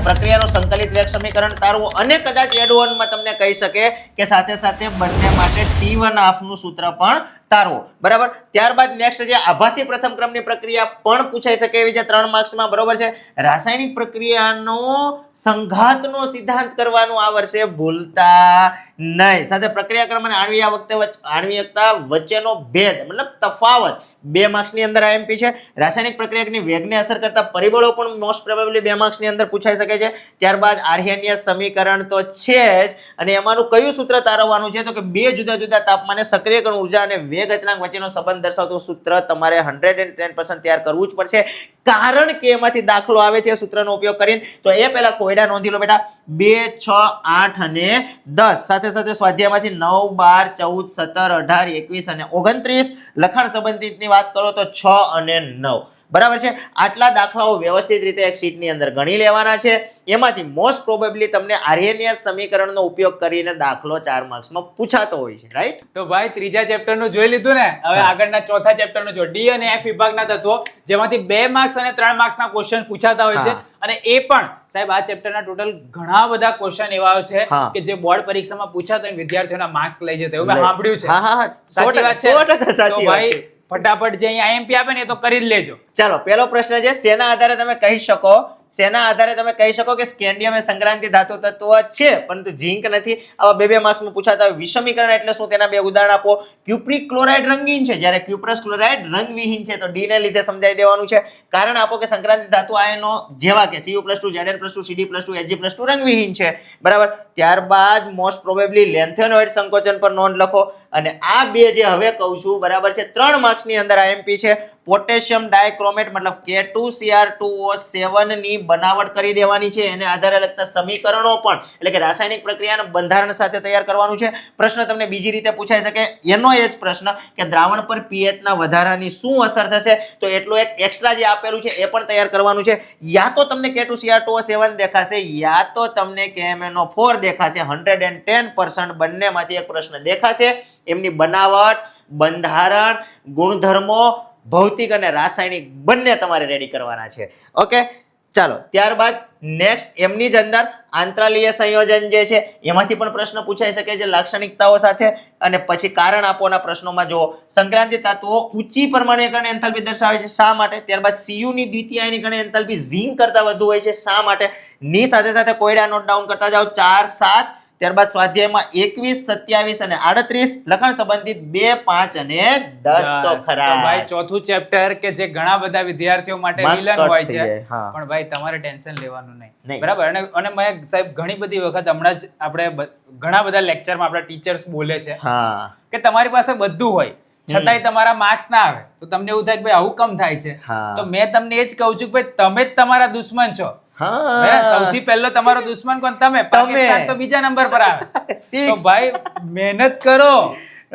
પ્રક્રિયાનું સંકલિત વેગ સમીકરણ તારવું અને કદાચ એડ-ઓન માં તમને કહી શકે કે સાથે સાથે બંને માટે T1/2 નું સૂત્ર પણ તારવો, બરાબર? ત્યારબાદ નેક્સ્ટ છે આભાસી પ્રથમ ક્રમની પ્રક્રિયા પણ પૂછાઈ શકે એવી છે 3 માર્ક્સમાં, બરોબર છે? રાસાયણિક પ્રક્રિયાનો સંઘાતનો સિદ્ધાંત કરવાનું આ વર્ષે ભૂલતા નહીં. સાથે પ્રક્રિયા ક્રમ અને આણ્વિયકતા વચ્ચેનો ભેદ મતલબ તફાવત 2 માર્ક્સની અંદર IMP છે. રાસાયણિક પ્રક્રિયાની વેગને અસર કરતા પરિબળો પણ મોસ્ટ પ્રોબેબલી 2 માર્ક્સની અંદર પૂછાઈ શકે છે. ત્યારબાદ આર્હેનિયસ સમીકરણ તો છે જ અને એમાંનું કયું સૂત્ર તારવવાનું છે તો કે 2 જુદા જુદા તાપમાને સક્રિયકરણ ઉર્જા અને વેગ અચળાંક વચ્ચેનો સંબંધ દર્શાવતું સૂત્ર તમારે 110% તૈયાર કરવું જ પડશે કારણ કે એમાંથી દાખલો આવે છે સૂત્રનો ઉપયોગ કરીને. તો એ પહેલા કોયડા નોંધી લો બેટા. 2, 6, 8 અને 10 સાથે સાથે સ્વાધ્યાયમાંથી 9, 12, 14, 17, 18, 21 અને 29 લખાણ સંબંધિતની વાત કરો તો 6 અને 9, બરાબર છે? આટલા દાખલાઓ વ્યવસ્થિત રીતે એક શીટની અંદર ગણી લેવાના છે. એમાંથી મોસ્ટ પ્રોબેબલી તમને આર્હેનિયસ સમીકરણનો ઉપયોગ કરીને દાખલો 4 માર્ક્સમાં પૂછાતો હોય છે, રાઈટ? તો ભાઈ ત્રીજા ચેપ્ટર નું જોઈ લીધું ને, હવે આગળના ચોથા ચેપ્ટર નું જો ડી અને એફ વિભાગના તત્વો જેમાંથી 2 માર્ક્સ અને 3 માર્ક્સના ક્વેશ્ચન પૂછાતા હોય છે હા. અને એ પણ સાહેબ આ ચેપ્ટરના ટોટલ ઘણા બધા ક્વેશ્ચન એવા છે હા. કે જે બોર્ડ પરીક્ષામાં પૂછાતા હોય વિદ્યાર્થીઓના માર્ક્સ લઈ જતા હોય. એવું મેં સાંભળ્યું છે. હા, સાચી વાત છે. 100% સાચી તો વાત ભાઈ છે. ફટાફટ જે અહીંયા IMP આપે ને એ તો કરી જ લેજો. ચાલો પહેલો પ્રશ્ન છે શેના આધારે તમે કહી શકો કે સ્કેન્ડિયમ એ સંક્રાંતિ ધાતુ તત્વ છે પરંતુ ઝીંક નથી. આવા 2 માર્ક્સમાં પૂછાતા હોય. વિષમીકરણ એટલે શું તેના 2 ઉદાહરણ આપો. ક્યુપ્રિક ક્લોરાઇડ રંગીન છે જ્યારે ક્યુપ્રસ ક્લોરાઇડ રંગવિહીન છે તો ડી ને લીધે સમજાવી દેવાનું છે. કારણ આપો કે સંક્રાંતિ ધાતુ આયનો જેવા કે Cu+2 Zn+2 Cd+2 Hg+2 રંગવિહીન છે, બરાબર? ત્યારબાદ મોસ્ટ પ્રોબેબલી લેન્થેનોઇડ સંકોચન પર નોંધ લખો અને આ બે જે હવે કહું છું, બરાબર છે, 3 માર્ક્સની અંદર IMP છે. પોટેશિયમ ડાયક્રોમેટ મતલબ K2Cr2O7 ની બનાવટ કરી દેવાની છે. એને આધારે લગતા સમીકરણો પણ એટલે કે રાસાયણિક પ્રક્રિયાના બંધારણ સાથે તૈયાર કરવાનું છે. પ્રશ્ન તમને બીજી રીતે પૂછાઈ શકે એનો એ જ પ્રશ્ન કે દ્રાવણ પર pH ના વધારાની શું અસર થશે તો એટલું એક એક્સ્ટ્રા જે આપેલું છે એ પણ તૈયાર કરવાનું છે. યા તો તમને K2Cr2O7 દેખાશે યા તો તમને KMnO4 દેખાશે. 110% બંનેમાંથી એક પ્રશ્ન દેખાશે. એમની બનાવટ, બંધારણ, ગુણધર્મો, ભૌતિક અને રાસાયણિક બંને તમારે રેડી કરવાના છે. ઓકે ચાલો ત્યારબાદ નેક્સ્ટ એમની જ અંદર આંતરાલીય સંયોજન જે છે એમાંથી પણ પ્રશ્ન પૂછાઈ શકે છે લાક્ષણિકતાઓ સાથે. અને પછી કારણ આપોના પ્રશ્નોમાં જો સંક્રાંતિ ધાતુઓ ઊંચી પરમાણુકરણ એન્થાલ્પી દર્શાવે છે શા માટે? ત્યારબાદ Cu ની દ્વિતીય આયનીકરણ એન્થાલ્પી ઝીંક કરતા વધુ હોય છે શા માટે? ની સાથે સાથે કોયડા નોટ ડાઉન કરતા જાઓ 4, 7. ત્યારબાદ સ્વાધ્યાયમાં 21, 27 અને 38 લખાણ સંબંધિત 2, 5 અને 10 તો ખરા. તો ભાઈ ચોથું ચેપ્ટર કે જે ઘણા બધા વિદ્યાર્થીઓ માટે Marks વિલન cut હોય થઈ છે જાય, હા. પણ ભાઈ તમારે ટેન્શન લેવાનું નહીં, નહીં. બરાબર? અને મેં સાહેબ ઘણી બધી વખત હમણાં જ આપણે ઘણા બધા લેક્ચરમાં આપણા ટીચર્સ બોલે છે હા કે તમારી પાસે બધું હોય છતાંય તમારા માર્ક્સ ના આવે તો તમને એવું થાય કે ભાઈ આવું કમ થાય છે. હા. તો મેં તમને એ જ કહું છું કે ભાઈ તમે જ તમારા દુશ્મન છો. હા સૌથી પહેલો તમારો દુશ્મન કોણ? તમે. પાકિસ્તાન તો બીજા નંબર પર આવે. તો ભાઈ મહેનત કરો,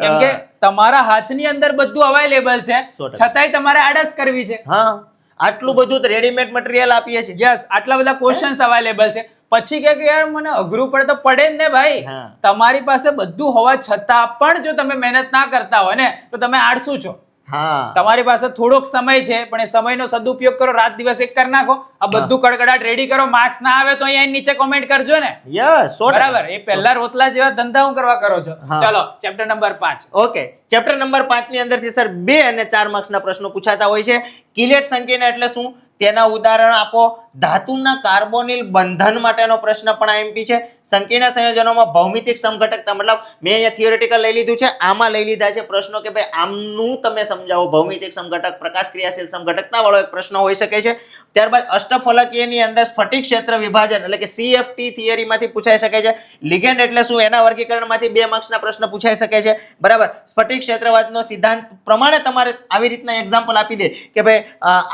કેમ કે તમારા હાથની અંદર બધું અવેલેબલ છે 100%. છતાંય તમારે આળસ કરવી છે. હા, આટલું બધું રેડીમેડ મટીરિયલ આપીએ છીએ. યસ, આટલા બધા ક્વેશ્ચન્સ અવેલેબલ છે, પછી કે યાર મને અઘરું પડે તો પડે જ ને ભાઈ. હા. તમારી પાસે બધું હોવા છતાં પણ જો તમે મહેનત ના કરતા હોય ને તો તમે આળસુ છો. હા, તમારી પાસે થોડોક સમય છે પણ એ સમયનો સદુપયોગ કરો, રાત દિવસ એક કરી નાખો, આ બધું કડકડાટ રેડી કરો. માર્ક્સ ના આવે તો અહીંયા નીચે કોમેન્ટ કરજો ને. યસ, 100%. બરાબર, એ પહેલા રોટલા જેવા ધંધા હું કરવા કરો છો. હા. ચલો chapter number 5. Okay, chapter number 5 ની અંદરથી સર 2 અને 4 માર્ક્સના પ્રશ્નો પૂછાતા હોય છે. કિલેટ સંકીર્ણ એટલે શું, તેના ઉદાહરણ આપો. ધાતુના કાર્બોનિલ બંધન માટેનો પ્રશ્ન પણ આઈએમપી છે. સંકીર્ણ સંયોજનોમાં ભૌમિતિક સમઘટકતા, મતલબ મેં અહીંયા થિયોરેટિકલ લઈ લીધું છે, આમાં લઈ લીધા છે પ્રશ્નો કે ભાઈ આમનું તમે સમજાવો. ભૌમિતિક સમઘટક, પ્રકાશ ક્રિયાશીલ સમઘટકતા વાળો એક પ્રશ્ન હોઈ શકે છે. ત્યારબાદ અષ્ટફલકીયની અંદર સ્ફટિક ક્ષેત્ર વિભાજન એટલે કે CFT થિયરીમાંથી પૂછાઈ શકે છે. લિગેન્ડ એટલે શું, એના વર્ગીકરણમાંથી 2 માર્ક્સના પ્રશ્ન પૂછાઈ શકે છે. બરાબર, સ્ફટિક ક્ષેત્રવાદનો સિદ્ધાંત પ્રમાણે તમારે આવી રીતના એક્ઝામ્પલ આપી દે કે ભાઈ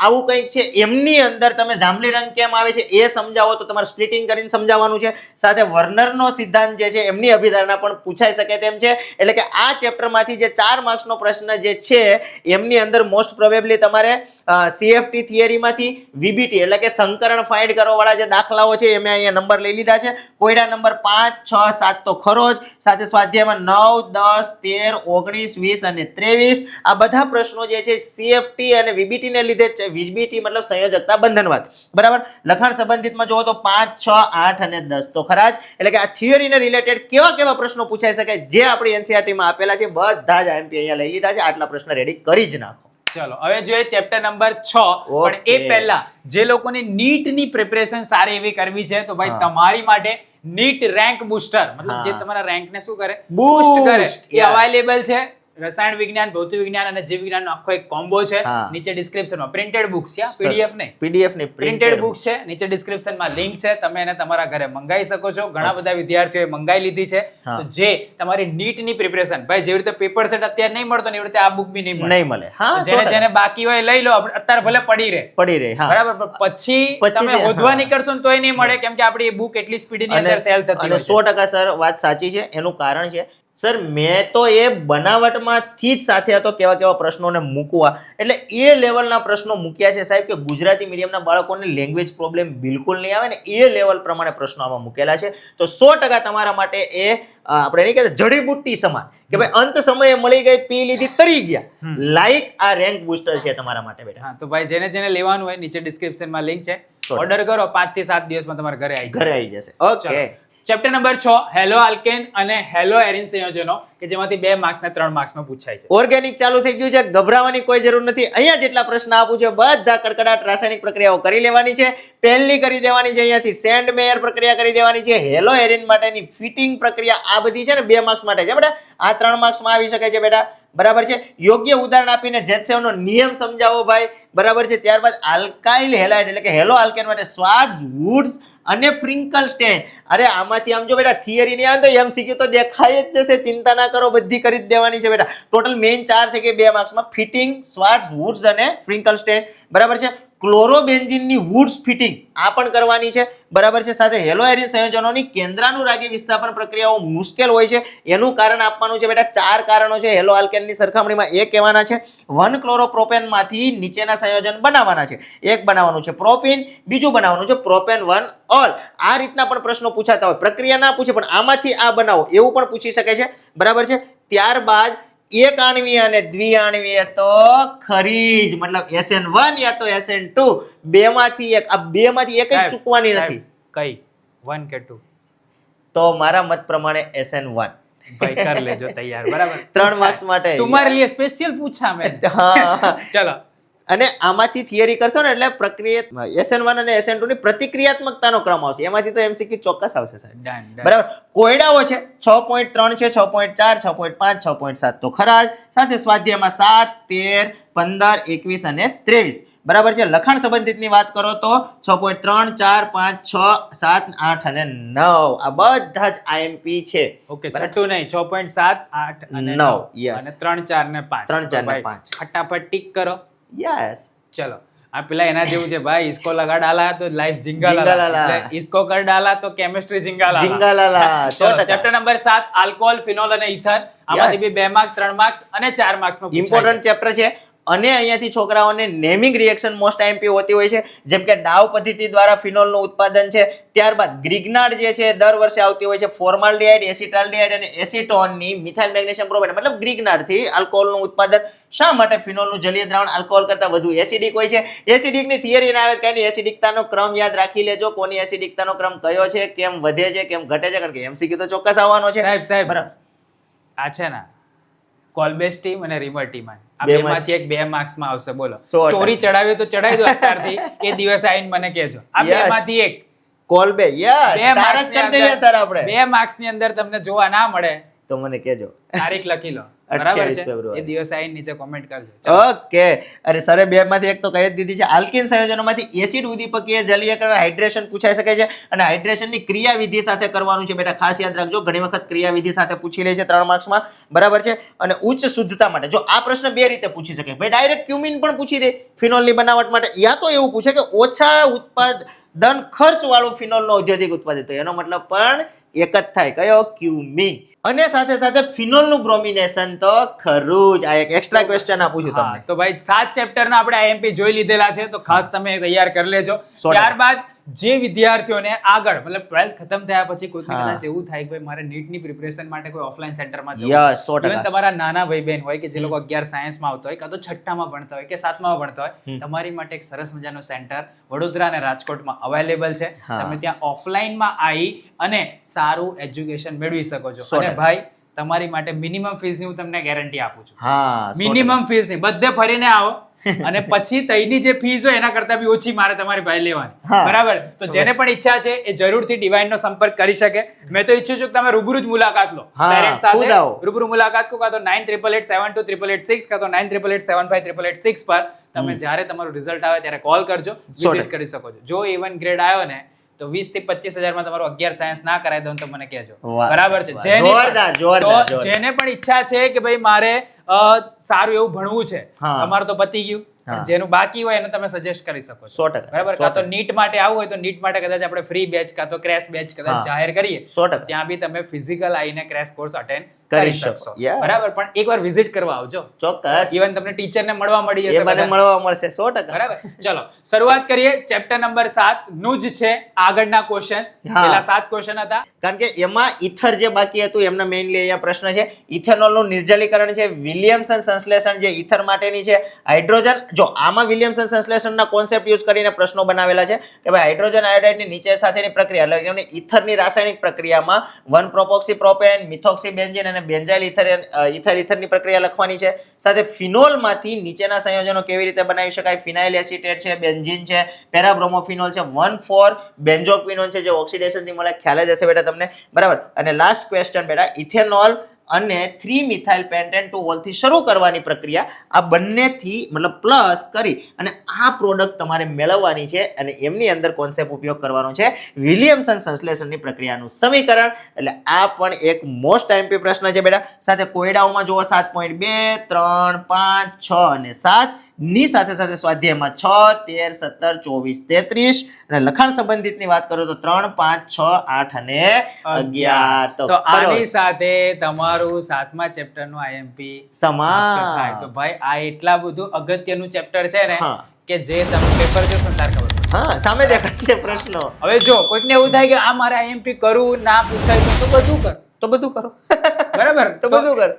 આવું કંઈક છે, એમની અંદર તમે જાંબલી રંગ કેમ આવે છે એ સમજાવો તો તમારે સ્પ્લિટિંગ કરીને સમજાવવાનું છે. સાથે વર્નરનો સિદ્ધાંત જે છે એમની અભિધારણા પણ પૂછાઈ શકે તેમ છે. એટલે કે આ ચેપ્ટરમાંથી જે 4 માર્ક્સનો પ્રશ્ન જે છે એમની અંદર મોસ્ટ પ્રોબેબલી તમારે CFT થિયરીમાંથી VBT એટલે કે સંકરણ ફાઇન્ડ કરવા વાળા જે દાખલાઓ છે એમે અહીંયા નંબર લઈ લીધા છે. કોયડા નંબર 5, 6, 7 તો ખરો જ, સાથે સ્વાધ્યાયમાં 9, 10, 13, 19, 20 અને 23 આ બધા પ્રશ્નો જે છે CFT અને VBT ને લીધે જ છે. VBT મતલબ સંયોજકતા બંધનવાદ. બરાબર, લખાણ સંબંધિતમાં જોવો તો 5, 6, 8 અને 10 તો ખરા જ. એટલે કે આ થિયરીને રિલેટેડ કેવા કેવા પ્રશ્નો પૂછાઈ શકે જે આપણી NCERT માં આપેલા છે બધા જ IMP અહીંયા લઈ લીધા છે. આટલા પ્રશ્ન રેડી કરી જ નાખો. ચલો હવે જોઈએ ચેપ્ટર નંબર 6. પણ એ પહેલા જે લોકોને નીટ ની પ્રિપરેશન સારી એવી કરવી છે તો ભાઈ તમારી માટે નીટ રેન્ક બૂસ્ટર, મતલબ જે તમારા રેન્ક ને શું કરે, બૂસ્ટ કરે, એ અવેલેબલ છે. રસાયણ વિજ્ઞાન, ભૌતિક વિજ્ઞાન અને જીવ વિજ્ઞાનનો આખો એક કોમ્બો છે. નીચે ડિસ્ક્રિપ્શનમાં પ્રિન્ટેડ બુક્સ છે, PDF નહીં પ્રિન્ટેડ બુક્સ છે. નીચે ડિસ્ક્રિપ્શનમાં લિંક છે, તમે એને તમારા ઘરે મંગાવી શકો છો. ઘણા બધા વિદ્યાર્થીઓએ મંગાવી લીધી છે. તો જે તમારી નીટ ની પ્રિપરેશન, ભાઈ જેવી રીતે પેપર સેટ અત્યારે નહીં મળતો ને એવી રીતે આ બુક બી નહીં મળે. જેને જેને બાકી હોય લઈ લો, અત્યારે ભલે પડી રહે બરાબર, પછી તમે શોધવા નીકળશો ને તોય નહીં મળે, કેમ કે આપણી બુક એટલી સ્પીડની અંદર સેલ થતી હોય છે. 100% સર વાત સાચી છે. એનું કારણ છે સર મેં તો એ બનાવટમાંથી જ સાથે હતો કેવા કેવા પ્રશ્નોને મૂકવા, એટલે એ લેવલના પ્રશ્નો મૂક્યા છે સાહેબ કે ગુજરાતી મીડિયમના બાળકોને લેંગ્વેજ પ્રોબ્લેમ બિલકુલ નહીં આવે ને એ લેવલ પ્રમાણે પ્રશ્નો આમાં મૂકેલા છે. તો 100% તમારા માટે એ આપણે નહીં કહેતા જડીબુટ્ટી સમાન કે ભાઈ અંત સમયે મળી ગઈ, પી લીધી, તરી ગયા, લાઈક આ રેન્ક બૂસ્ટર છે તમારા માટે બેટા. હા, તો ભાઈ જેને જેને લેવાનું હોય નીચે ડિસ્ક્રિપ્શનમાં લિંક છે, ઓર્ડર કરો, 5 થી 7 દિવસમાં તમારા ઘરે આવી જશે. Okay, chapter number 6 hello alkane અને હેલો એરિન સંયોજનો કે જેમાંથી 2 માર્ક્સ ને 3 માર્ક્સ નો પૂછાય છે. ઓર્ગેનિક ચાલુ થઈ ગયું છે, ગભરાવાની કોઈ જરૂર નથી. અહીંયા જેટલા પ્રશ્ન આપું છું બધા કડકડાટ રાસાયણિક પ્રક્રિયાઓ કરી લેવાની છે. પહેલી કરી દેવાની છે અહીંયાથી સેન્ડ મેયર પ્રક્રિયા કરી દેવાની છે. હેલો એરિન માટેની ફિટિંગ પ્રક્રિયા આ બધી છે ને 2 માર્ક્સ માટે છે બેટા. આ 3 માર્ક્સમાં આવી શકે છે બેટા. બરાબર છે, યોગ્ય ઉદાહરણ આપીને જેટસેવનો નિયમ સમજાવો ભાઈ. બરાબર છે, ત્યારબાદ આલ્કાઇલ હેલાઇડ એટલે કે હેલો આલ્કેન માટે સ્વાર્ટ્ઝ, વુડ્સ અને ફ્રિંકલસ્ટેન. અરે આમાંથી આમ જો બેટા થિયરી ની આવે તો MCQ તો દેખાય જ જશે, ચિંતા ના કરો, બધી કરી જ દેવાની છે બેટા. ટોટલ મેઇન 4 થઈ ગઈ 2 માર્ક્સમાં. ફિટિંગ, સ્વાર્ટ્ઝ, વુડ્સ અને ફ્રિંકલસ્ટેન. બરાબર છે, ક્લોરોબેન્ઝીનની વુડ્સ ફિટિંગ આ પણ કરવાની છે. બરાબર છે, સાથે હેલો એરિન સંયોજનોની કેન્દ્રાનુરાગી વિસ્થાપન પ્રક્રિયાઓ મુશ્કેલ હોય છે એનું કારણ આપવાનું છે બેટા. 4 કારણો છે હેલો આલ્કેનની સરખામણીમાં. એ કહેવાના છે 1 ક્લોરોપ્રોપેનમાંથી નીચેના સંયોજન બનાવવાના છે. એક બનાવવાનું છે પ્રોપીન, બીજું બનાવવાનું છે પ્રોપેન 1 ઓલ. આ રીતના પણ પ્રશ્નો પૂછાતા હોય. પ્રક્રિયા ના પૂછે પણ આમાંથી આ બનાવો એવું પણ પૂછી શકે છે. બરાબર છે, ત્યારબાદ એક આણવીય અને દ્વિઆણવીય તો ખરીજ મતલબ SN1 યા તો SN2 બેમાંથી એક. આ બેમાંથી એક જ ચૂકવાની નથી. કઈ 1 કે 2? તો મારા મત પ્રમાણે SN1 ભાઈ કર લેજો તૈયાર. બરાબર, 3 માર્ક્સ માટે તમારે लिए સ્પેશિયલ પૂછા મેં. હા ચલો, અને આમાંથી થિયરી કરશો ને એટલે પ્રક્રિયા SN1 અને SN2 ની પ્રતિક્રિયાત્મકતાનો ક્રમ આવશે. એમાંથી તો MCQ ચોક્કસ આવશે સાહેબ. બરાબર, કોયડાઓ છે 6.3 છે, 6.4, 6.5, 6.7 તો ખરા જ. સાથે સ્વાધ્યાયમાં 7, 13, 15, 21 અને 23. બરાબર છે, લખાણ સંબંધિતની વાત કરો તો 6.3, 4, 5, 6, 7, 8 અને 9 આ બધા જ IMP છે. ઓકે, છઠ્ઠું નહીં, 6.7, 8 અને 9 યસ, અને 3, 4 ને 5. 3, 4 ને 5 ફટાફટ ટીક કરો. યસ, ચલો આ પેલા એના જેવું છે ભાઈ, इसको लगा डाला तो लाइफ जिंगा जिंगालाला। એટલે इसको कर डाला तो केमिस्ट्री जिंगालाला। जिंगालाला, 100%। ચેપ્ટર નંબર 7 આલ્કોહોલ, ફિનોલ અને ઇથર, આમાંથી બી 2 માર્ક્સ, 3 માર્ક્સ અને 4 માર્ક્સ નો પૂછાય છે। ઇમ્પોર્ટન્ટ ચેપ્ટર છે અને અહીંયાથી છોકરાઓને નેમિંગ રિએક્શન મોસ્ટ આઈએમપી હોતી હોય છે, જેમ કે ડાવ પદ્ધતિ દ્વારા ફિનોલનું ઉત્પાદન છે, ત્યારબાદ ગ્રિગ્નાર્ડ જે છે દર વર્ષે આવતી હોય છે, ફોર્માલ્ડિહાઇડ, એસિટાલ્ડિહાઇડ અને એસિટોનની મિથાઇલ મેગ્નેશિયમ પ્રોપાઇડ, મતલબ ગ્રિગ્નાર્ડથી આલ્કોહોલનું ઉત્પાદન। શા માટે ફિનોલનું જલીય દ્રાવણ આલ્કોહોલ કરતા વધુ એસિડિક હોય છે? એસિડિકની થિયરી ના આવે કઈ એસિડિકતાનો ક્રમ યાદ રાખી લેજો, કોની એસિડિકતાનો ક્રમ કયો છે, કેમ વધે છે, કેમ ઘટે છે, કારણ કે એમસીક્યુ તો ચોક્કસ આવવાનો છે સાહેબ બરાબર। આ છે ને કોલબેસ ટીમ અને રિમર ટીમ, આ બે બેમાંથી એક 2 માર્ક્સ માં આવશે, બોલો। 100%। સ્ટોરી ચડાવ્યો તો ચડાવી દો અત્યારથી, એ દિવસે આવીને મને કહેજો આ Yes. બેમાંથી એક કોલબે યસ 2 સ્ટાર માર્ક્સ જ કરી દઈએ સર આપણે 2 માર્ક્સ ની અંદર તમને જોવા ના મળે તો મને કહેજો। તારીખ લખી લો, બરાબર 28 છે? ફેબ્રુઆરી। એ દિવસે આવીને નીચે કોમેન્ટ કરજો, ચલો। ઓકે, અરે સરે બે માંથી એક તો કહી જ દીધી છે। આલ્કિન સંયોજનોમાંથી એસિડ ઉદ્દીપકીય જલીયકરણ હાઇડ્રેશન પૂછાઈ શકે છે અને હાઇડ્રેશનની ક્રિયાવિધિ સાથે કરવાનું છે બેટા, ખાસ યાદ રાખજો, ઘણી વખત ક્રિયાવિધિ સાથે પૂછી લે છે 3 માર્ક્સમાં, બરાબર છે? અને ઉચ્ચ શુદ્ધતા માટે જો આ પ્રશ્ન બે રીતે પૂછી શકે ભાઈ, ડાયરેક્ટ ક્યુમિન પણ પૂછી દે ફિનોલની બનાવટ માટે, યા તો એવું પૂછે કે ઓછા ઉત્પાદન ખર્ચ વાળું ફિનોલનો ઔદ્યોગિક ઉત્પાદન, તો એનો મતલબ પણ એક જ થાય, કયો? ક્યુમિન। અને સાથે સાથે ફિનોલનું બ્રોમિનેશન તો ખરું જ। આ એક એક્સ્ટ્રા ક્વેશ્ચન આપું છું હા, તમને। તો ભાઈ 7 ચેપ્ટર ના આપણે આઈએમપી જોઈ લીધેલા છે, તો ખાસ તમે તૈયાર કરી લેજો। 100%। ત્યારબાદ જે વિદ્યાર્થીઓને આગળ મતલબ 12th ખતમ થયા પછી કોઈક હા। કદાચ એવું થાય કે ભાઈ મારે નીટની પ્રિપરેશન માટે કોઈ ઓફલાઈન સેન્ટરમાં જવું Yes, છે, 100%। Even તમારા નાના ભાઈ બહેન હોય કે જે લોકો 11 સાયન્સમાં આવતા હોય કાં તો 6ઠ્ઠામાં ભણતા હોય કે 7મામાં ભણતા હોય, તમારી માટે એક સરસ મજાનું સેન્ટર વડોદરા અને રાજકોટમાં અવેલેબલ છે। હા। તમે ત્યાં ઓફલાઈનમાં આવી અને સારું એજ્યુકેશન મેળવી શકો છો। 100%। અને ભાઈ તમારી માટે મિનિમમ ફીસની હું તમને ગેરંટી આપું છું। હા, 100%। મિનિમમ ફીસ નહીં, બધે ફરીને આવો અને પછી તઈની જે ફીસ હોય એના કરતા બી ઓછી મારે તમારી ભાઈ લેવાની, હા। બરાબર? તો જેને પણ ઈચ્છા છે એ જરૂરથી ડિવાઇન નો સંપર્ક કરી શકે। મેં તો ઈચ્છું છું કે તમે રૂબરૂ જ મુલાકાત લો, હા, પેરેન્ટ્સ ખુદ આવો। સાથે રૂબરૂ મુલાકાત કો, કાં તો 9888728886 કાં તો 9888758886 પર તમે જ્યારે તમારું રિઝલ્ટ આવે ત્યારે કોલ કરજો, 100%। વિઝિટ કરી શકો છો। જો A1 ગ્રેડ આવ્યો ને તો 20 થી 25 હજારમાં તમારું 11 સાયન્સ ના કરાય દઉં તો મને કહેજો, વાહ, બરાબર છે? વાહ, જેની પણ- જોરદાર, જોરદાર, તો જોરદાર। જેને પણ ઈચ્છા છે કે ભાઈ મારે સારું એવું ભણવું છે, હા। તમારું તો પતી ગયું, હા। પણ જેનું બાકી હોય એને તમે સજેસ્ટ કરી શકો છો, 100%, બરાબર? કાં તો નીટ માટે આવવું હોય તો નીટ માટે કદાચ આપણે ફ્રી બેચ કાં તો ક્રેશ બેચ કદાચ હા। જાહેર કરીએ, 100%। ત્યાં બી તમે ફિઝિકલ આવીને ક્રેશ કોર્સ અટેન્ડ કરી કરી શકો, શકશો, yes। બરાબર? પણ એકવાર વિઝિટ કરવા આવજો, ચોક્કસ ઇવન તમને ટીચરને મળવા મળી એ જશે મને બધા। મળવા મળશે 100%। બરાબર, ચલો શરૂઆત કરીએ। ચેપ્ટર નંબર 7 નું જ છે આગળના ક્વેશ્ચન્સ, હા। પેલા 7 ક્વેશ્ચન હતા, કારણ કે એમાં ઇથર જે બાકી હતું એમના મેઇનલી અહીંયા પ્રશ્ન છે, ઇથેનોલનું નિર્જલીકરણ છે, વિલિયમસન સંશ્લેષણ જે ઇથર માટેની છે, હાઇડ્રોજન, જો આમાં વિલિયમસન સંશ્લેષણના કોન્સેપ્ટ યુઝ કરીને પ્રશ્નો બનાવેલા છે કે ભાઈ હાઇડ્રોજન આયોડાઇડની નીચે સાથેની પ્રક્રિયા એટલે કે ઇથરની રાસાયણિક પ્રક્રિયામાં 1-પ્રોપોક્સી પ્રોપેન, મિથોક્સી બેન્ઝીન અને બેન્ઝાઇલ ઇથરની પ્રક્રિયા લખવાની છે। સાથે ફિનોલમાંથી નીચેના સંયોજનો કેવી રીતે બનાવી શકાય? ફિનાઇલ એસિટેટ છે, બેન્ઝીન છે, પેરાબ્રોમોફિનોલ છે, 1,4 બેન્ઝોક્વિનોન છે જે ઓક્સિડેશનથી મળે, ખ્યાલ જ હશે બેટા તમને, બરાબર? અને લાસ્ટ ક્વેશ્ચન બેટા, ઇથેનોલ અને 3-મિથાઇલ પેન્ટેન 2 થી શરૂ કરવાની પ્રક્રિયા, આ બંનેથી મતલબ પ્લસ કરી અને આ પ્રોડક્ટ તમારે મેળવવાની છે અને એમની અંદર કોન્સેપ્ટ ઉપયોગ કરવાનો છે વિલિયમસન સંશ્લેષણની પ્રક્રિયાનું સમીકરણ। એટલે આ પણ એક મોસ્ટ આઈએમપી પ્રશ્ન છે બેટા। સાથે કોયડાઓમાં જુઓ 7.2, 3, 5, 6 અને 7 ની સાથે સાથે સ્વાધ્યાયમાં 6, 13, 17, 24, 33 અને લખાણ સંબંધિતની વાત કરું તો 3, 5, 6, 8 અને 11। તો આની સાથે તમારું 7મા ચેપ્ટરનું આઈએમપી સમાપ્ત। તો ભાઈ આ એટલા બધું અગત્યનું ચેપ્ટર છે ને હા। કે જે તમે પેપર જોશો ને ત્યારે ખબર પડશે। હા, સામે દેખાશે પ્રશ્નો, હવે જો કોઈકને એવું થાય કે આ મારે આઈએમપી કરવું ના પૂછાય તો બધું કર, તો બધું કરો બરાબર? તો બધું કર,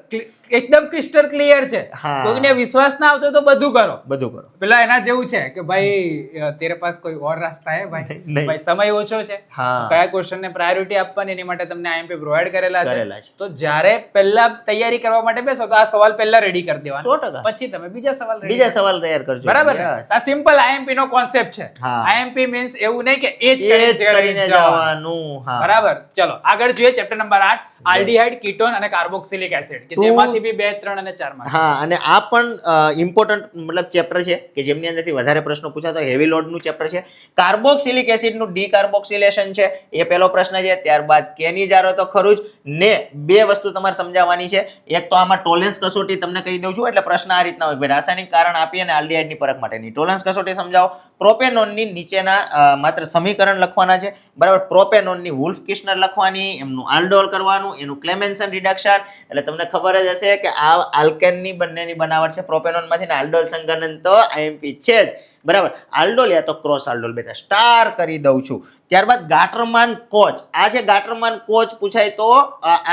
એકદમ ક્રિસ્ટલ ક્લિયર છે। હા। કોઈકને વિશ્વાસ ના આવતો તો બધું કરો, બધું કરો। પેલા એના જેવું છે કે ભાઈ તેરે પાસ કોઈ ઓર રાસ્તા હે ભાઈ, નહીં। ભાઈ સમય ઓછો છે, હા। કયા ક્વેશ્ચન ને પ્રાયોરિટી આપવાની એની માટે તમને આઈએમપી પ્રોવાઈડ કરેલા કરેલા છે। છે। તો જ્યારે પહેલા તૈયારી કરવા માટે બેસો તો આ સવાલ પહેલા રેડી કરી દેવાનો, 100%। પછી તમે બીજા સવાલ ready બીજા કરો। સવાલ તૈયાર કરજો, બરાબર ને? Yes। આ સિમ્પલ આઈએમપી નો કોન્સેપ્ટ છે। હા। આઈએમપી મીન્સ એવું નહીં કે એ જ એ જ કરીને જવાનું, જવાનું, હા। બરાબર? ચલો આગળ જોઈએ ચેપ્ટર નંબર 8 આલ્ડીહાઇડ, કીટોન અને કાર્બોક્સિલિક એસિડ કે જેમાંથી બી 2, 3 અને 4 માર્ક્સ. હા, અને આ પણ ઇમ્પોર્ટન્ટ મતલબ ચેપ્ટર છે કે જેમની અંદરથી વધારે પ્રશ્નો પૂછાતો હેવી લોડનું ચેપ્ટર છે. કાર્બોક્સિલિક એસિડનું ડીકાર્બોક્સિલેશન છે એ પહેલો પ્રશ્ન છે. ત્યારબાદ કેની જારો તો ખરું જ ને બે વસ્તુ તમારે સમજાવવાની છે. એક તો આમાં ટોલેન્સ કસોટી તમને કહી દઉં છું, એટલે પ્રશ્ન આ રીતના હોય, રાસાયણિક કારણ આપી અને આલ્ડીહાઇડની પરખ માટેની ટોલેન્સ કસોટી સમજાવો. પ્રોપેનોનની નીચેના માત્ર સમીકરણ લખવાના છે, બરાબર. પ્રોપેનોનની વુલ્ફ કિસ્નર લખવાની, એમનું આલ્ડોલ કરવાનું, એનું ક્લેમેન્સન રિડક્શન. એટલે તમને ખબર જ હશે કે આ આલ્કેનની બંનેની બનાવટ છે પ્રોપેનોનમાંથી, ને આલ્ડોલ સંઘનન તો આઈએમપી છે જ, બરાબર. આલ્ડોલ યા તો ક્રોસ આલ્ડોલ, બેટા સ્ટાર કરી દઉં છું. ત્યારબાદ ગાટરમાન કોચ, આ છે ગાટરમાન કોચ પૂછાય તો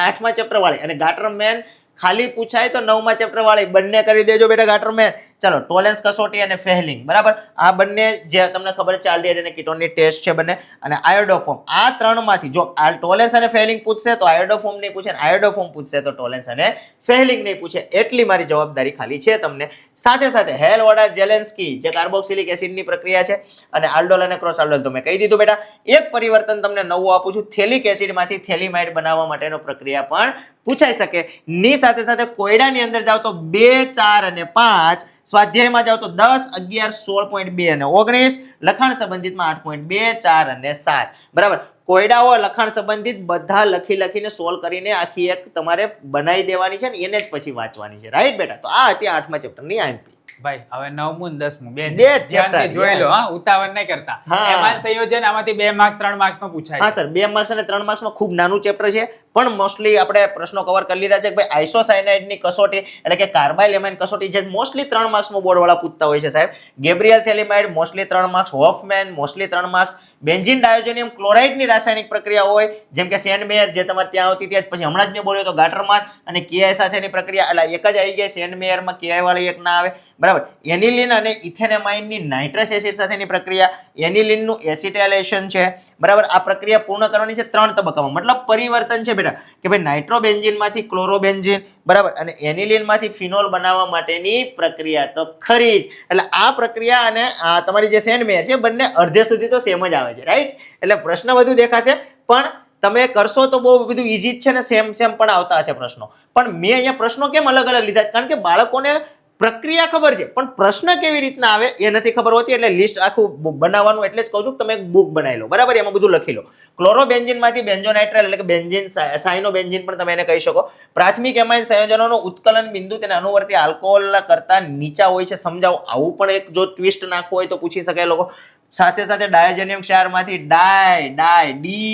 8મા ચેપ્ટર વાળી, અને ગાટરમેન ખાલી પૂછાય તો 9મા ચેપ્ટર વાળી, બંને કરી દેજો બેટા ગાટરમેન. ચાલો, ટોલેન્સ કસોટી અને ફેહલિંગ, બરાબર. આ બંને જે તમને ખબર છે આલ્ડીહાઇડ અને કીટોનની ટેસ્ટ છે બંને, અને આયોડોફોર્મ. આ ત્રણમાંથી જો ટોલેન્સ અને ફેહલિંગ પૂછશે તો આયોડોફોર્મ નહીં પૂછે, આયોડોફોર્મ પૂછશે તો ટોલેન્સ અને ફેહલિંગ નહીં પૂછે. એટલી મારી જવાબદારી ખાલી છે તમને. સાથે સાથે હેલવોડાર જેલેન્સ્કી જે કાર્બોક્સિલિક એસિડની પ્રક્રિયા છે, અને આલ્ડોલ અને ક્રોસ આલ્ડોલ તો મેં કહી દીધું બેટા. એક પરિવર્તન તમને નવું આપું છું, થેલિક એસિડમાંથી થેલિમાઇડ બનાવવા માટેનો પ્રક્રિયા પણ પૂછાઈ શકે. ની સાથે સાથે કોયડાની અંદર જાવ તો 2, 4 અને 5, સ્વાધ્યાયમાં જાવ તો 10, 11, 16.2 અને 19, લખાણ સંબંધિતમાં 8.2, 4 અને 7, બરાબર. કોયડાઓ લખાણ સંબંધિત બધા લખીને સોલ્વ કરીને આખી એક તમારે બનાવી દેવાની છે ને એને જ પછી વાંચવાની છે, રાઈટ બેટા. તો આ હતી 8મા ચેપ્ટરની આઈએમપી. ભાઈ હવે 9મું અને 10મું બે બે ધ્યાનથી chapter, જોઈ લો. yes. હા, ઉતાવળ નહીં કરતા. હા. એમાં સંયોજન આમાંથી 2 માર્ક્સ 3 માર્ક્સમાં પૂછાય. હા સર, 2 માર્ક્સ અને 3 માર્ક્સમાં ખૂબ નાનું ચેપ્ટર છે, પણ મોસ્ટલી આપણે પ્રશ્નો કવર કરી લીધા છે કે ભાઈ આઇસોસાયનાઇડની કસોટી એટલે કે કાર્બાઇલ એમાઇન કસોટી જે મોસ્ટલી 3 માર્ક્સમાં બોર્ડ વાળા પૂછતા હોય છે સાહેબ. Gabriel phthalimide mostly 3 marks, Hofmann mostly 3 marks, benzene diazonium ક્લોરાઇડની રાસાયણિક પ્રક્રિયા હોય જેમ કે સેન્ડમેયર જે તમારે ત્યાં આવતી ત્યાં પછી હમણાં જ મેં બોલ્યો તો ગાટરમાન અને કેઆઈ સાથેની પ્રક્રિયા એટલે એક જ આવી ગઈ. સેન્ડમેયરમાં કેઆઈ વાળી એક ના આવે, બરાબર. એનિલિન અને ઇથેનેમાઇનની નાઇટ્રસ એસિડ સાથેની પ્રક્રિયા, એનિલિનનું એસિટાઇલેશન છે, બરાબર. આ પ્રક્રિયા પૂર્ણ કરવાની છે 3 તબક્કામાં, મતલબ પરિવર્તન છે બેટા કે ભાઈ નાઇટ્રોબેન્ઝીનમાંથી ક્લોરોબેન્ઝીન, બરાબર, અને એનિલિનમાંથી ફિનોલ બનાવવા માટેની પ્રક્રિયા તો ખરી જ. એટલે આ પ્રક્રિયા અને તમારી જે સેન્ડમેયર છે બંને અડધે સુધી તો સેમ જ આવે છે, રાઈટ. એટલે પ્રશ્ન વધુ દેખાશે પણ તમે કરશો તો બહુ બધું ઈઝી જ છે ને સેમ પણ આવતા હશે પ્રશ્નો. પણ મેં અહીંયા પ્રશ્નો કેમ અલગ અલગ લીધા કારણ કે બાળકોને પ્રક્રિયા ખબર છે પણ પ્રશ્ન કેવી રીતના આવે એ નથી ખબર હોતી. એટલે લિસ્ટ આખું બનાવવાનું એટલે જ કહું છું તમે એક બુક બનાવી લો, બરાબર. એમાં બધું લખી લો. ક્લોરોબેન્ઝીનમાંથી બેન્ઝોનાઇટ્રાઇલ એટલે કે બેન્ઝીન સાયનોબેન્ઝીન પણ તમે એને કહી શકો. પ્રાથમિક એમાઇન સંયોજનોનો ઉત્કલન બિંદુ તેને અનુવર્તી આલ્કોહોલના કરતા નીચા હોય છે, સમજાવો. આવું પણ એક જો ટ્વિસ્ટ નાખવું હોય તો પૂછી શકે લોકો. સાથે સાથે ડાયોજેનિયમ ક્ષારમાંથી DYE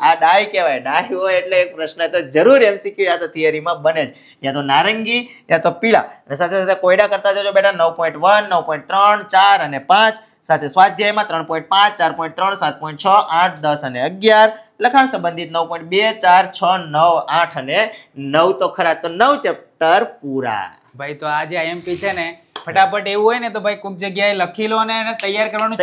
આ ડાય કહેવાય. ડાય હોય એટલે એક પ્રશ્ન તો જરૂર MCQ યા તો થિયરીમાં બને જ, યા તો નારંગી યા તો પીળા. અને સાથે સાથે કોયડા કરતા જજો બેટા 9.1, 9.3, 4 અને 5. સાથે સ્વાધ્યાયમાં 3.5, 4.3, 7.6, 8, 10 અને 11. લખાણ સંબંધિત 9.2, 4, 6, 9, 8 અને 9 તો ખરા. તો 9 ચેપ્ટર પૂરા. ભાઈ તો આ જે આઈએમપી છે ને ફટાફટ એવું હોય ને તો ભાઈ કોઈક જગ્યાએ લખી લો ને એને તૈયાર કરવાનું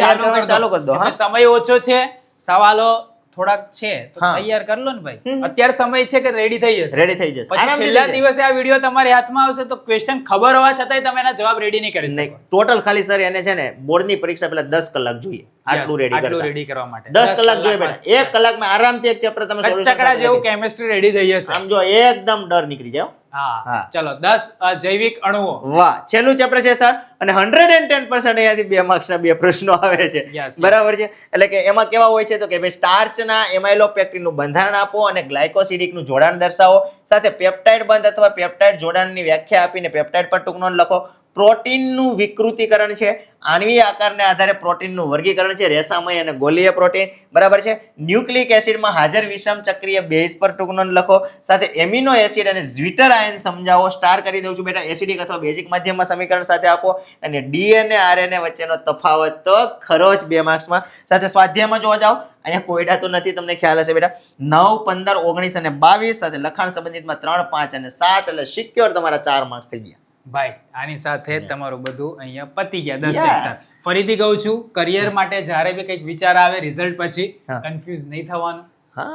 ચાલુ કરી દો. હા. સમય ઓછો છે, સવાલો થોડાક છે તો હા. તૈયાર કરી લો ને ભાઈ. અત્યારે સમય છે કે રેડી થઈ જશે. રેડી થઈ જશે. પછી છેલ્લા દિવસે આ વિડિયો તમારી હાથમાં આવશે તો ક્વેશ્ચન ખબર હોવા છતાંય તમે એના જવાબ રેડી નહીં કરી શકો. ટોટલ ખાલી સર એને છે ને બોર્ડની પરીક્ષા પહેલા 10 કલાક જોઈએ આટલું રેડી કરવા માટે 10 કલાક જોઈએ બેટા. 1 કલાકમાં આરામથી એક ચેપ્ટર તમે કચ્ચકડા જેવું કેમિસ્ટ્રી રેડી થઈ જશે. આમ જો એકદમ ડર નીકળી જાવ. હા ચલો 10 જૈવિક અણુઓ. વાહ, છેલ્લું ચેપ્ટર છે સર અને 110% અહીંયાથી 2 માર્ક્સના 2 પ્રશ્નો આવે છે, બરાબર છે. એટલે કે એમાં કેવા હોય છે તો કે ભાઈ સ્ટાર્ચના એમાઇલોપેક્ટિનનું બંધારણ આપો અને ગ્લાયકોસિડિકનું જોડાણ દર્શાવો. સાથે પેપ્ટાઇડ બંધ અથવા પેપ્ટાઇડ જોડાણની વ્યાખ્યા આપીને પેપ્ટાઇડ પર ટૂંક નોંધ લખો. પ્રોટીનનું વિકૃતિકરણ છે, આણ્વીય આકારને આધારે પ્રોટીનનું વર્ગીકરણ છે, રેસામય અને ગોલીય પ્રોટીન, બરાબર છે. ન્યુક્લિક એસિડમાં હાજર વિષમ ચક્રીય બેઝ પર ટૂંક નોંધ લખો. સાથે એમિનો એસિડ અને ઝ્વિટર આયન સમજાવો. સ્ટાર કરી દઉં છું બેટા. એસિડિક અથવા બેઝિક માધ્યમમાં સમીકરણ સાથે આપો. અને ડીએનએ આરએનએ વચ્ચેનો તફાવત તો ખરો જ 2 માર્ક્સમાં. સાથે સ્વાધ્યાયમાં જોવા જાઓ અહીંયા કોયડા તો નથી, તમને ખ્યાલ હશે બેટા. 9, 15, 19 અને 22. સાથે લખાણ સંબંધિતમાં 3, 5 અને 7 એટલે સિક્યોર તમારા 4 માર્ક્સ થઈ ગયા. ભાઈ આની સાથે તમારું બધું અહીંયા પતી ગયા 10 ચેપ્ટર. ફરીથી કહું છું કરિયર માટે જ્યારે બી કંઈક વિચાર આવે રિઝલ્ટ પછી કન્ફ્યુઝ નહીં થવાનું,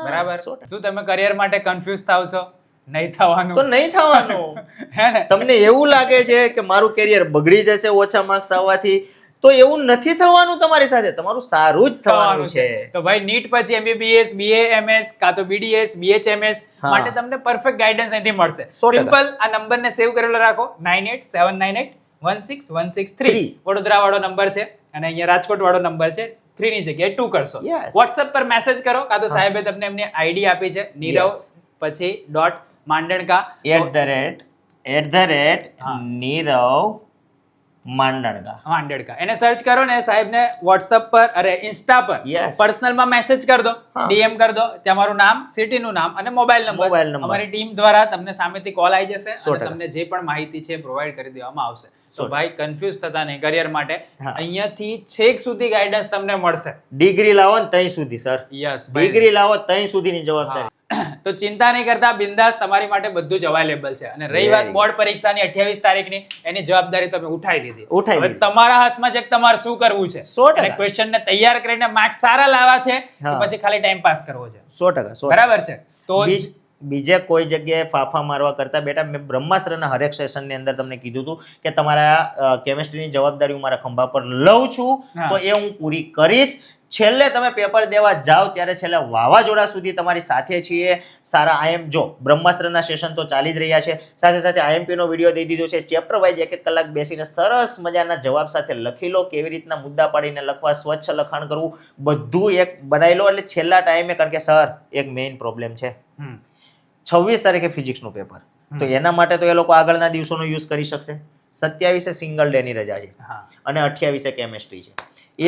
બરાબર. શું તમે કરિયર માટે કન્ફ્યુઝ થાવ છો? નહીં થવાનું. તો નહીં થવાનું. હે ને? તમને એવું લાગે છે કે મારું કેરિયર બગડી જશે ઓછા માર્ક્સ આવવાથી તો એવું નથી થવાનું તમારી સાથે, તમારું સારું જ થવાનું છે. તો ભાઈ નીટ પછી MBBS, BAMS કાં તો BDS, BHMS માટે તમને પરફેક્ટ ગાઈડન્સ અહીંથી મળશે. 100%. સિમ્પલ આ નંબરને સેવ કરેલો રાખો 9879816163 વડોદરા વાળો નંબર છે અને અહીંયા રાજકોટ વાળો નંબર છે. 3 ની જગ્યાએ 2 કરશો. Yes. WhatsApp પર મેસેજ કરો કાં તો સાહેબે તમને એમની આઈડી આપી છે નીરવ પછી .માંડણકા @નીરવ માંડણકા એને સર્ચ કરો ને સાહેબને WhatsApp પર અરે ઇન્સ્ટા પર Yes. પર્સનલ માં મેસેજ કરી દો, હા. DM કરી દો, તમારું નામ, સિટી નું નામ અને મોબાઈલ Mobile નંબર. number. અમારી ટીમ દ્વારા તમને સામેથી કોલ આવી જશે 100%. અને તમને જે પણ માહિતી છે પ્રોવાઈડ કરી દેવામાં આવશે. તો 100%. ભાઈ કન્ફ્યુઝ થતા નહીં કરિયર માટે. હા. અહીંયાથી છેક સુધી ગાઈડન્સ તમને મળશે. ડિગ્રી લાવો ને તઈ સુધી સર, યસ ડિગ્રી લાવો તઈ સુધીની જવાબદારી. તો ચિંતા નહીં કરતા, બિંદાસ તમારી માટે બધું જ અવેલેબલ છે. અને રહી વાત Very બોર્ડ પરીક્ષાની 28 તારીખની, એની જવાબદારી તમે ઉઠાવી લીધી. ઉઠાવી હવે લીધી. તમારા હાથમાં છે કે તમારે શું કરવું છે. 100%. અને ક્વેશ્ચન ને તૈયાર કરીને માર્ક્સ સારા લાવવા છે કે હા. પછી ખાલી ટાઈમ પાસ કરવો છે. 100%. બરાબર છે. તો બીજે કોઈ જગ્યાએ ફાફા મારવા કરતા બેટા મેં બ્રહ્માસ્ત્રના હરેક સેશનની અંદર તમને કીધું હતું કે તમારા કેમિસ્ટ્રીની જવાબદારી હું મારા ખંભા પર લઉં છું, હા. તો એ હું પૂરી કરીશ. છેલ્લે તમે પેપર દેવા જાઓ ત્યારે છેલ્લે વાવાઝોડા સુધી તમારી સાથે છીએ. સારા જો બ્રહ્માસ્ત્રના સેશન તો ચાલી જ રહ્યા છે, સાથે સાથે IMP નો વિડીયો દઈ દીધો છે. ચેપ્ટર વાઇઝ 1 કલાક બેસીને સરસ મજાના જવાબ સાથે લખી લો, કેવી રીતના મુદ્દા પાડીને લખવા, સ્વચ્છ લખાણ કરવું, બધું એક બનાવી લો. એટલે છેલ્લા ટાઈમે, કારણ કે સર એક મેઇન પ્રોબ્લેમ છે, 26 તારીખે ફિઝિક્સનું પેપર, તો એના માટે તો એ લોકો આગળના દિવસોનો યુઝ કરી શકશે. 27 સિંગલ ડે ની રજા છે હા. અને 28 કેમિસ્ટ્રી છે.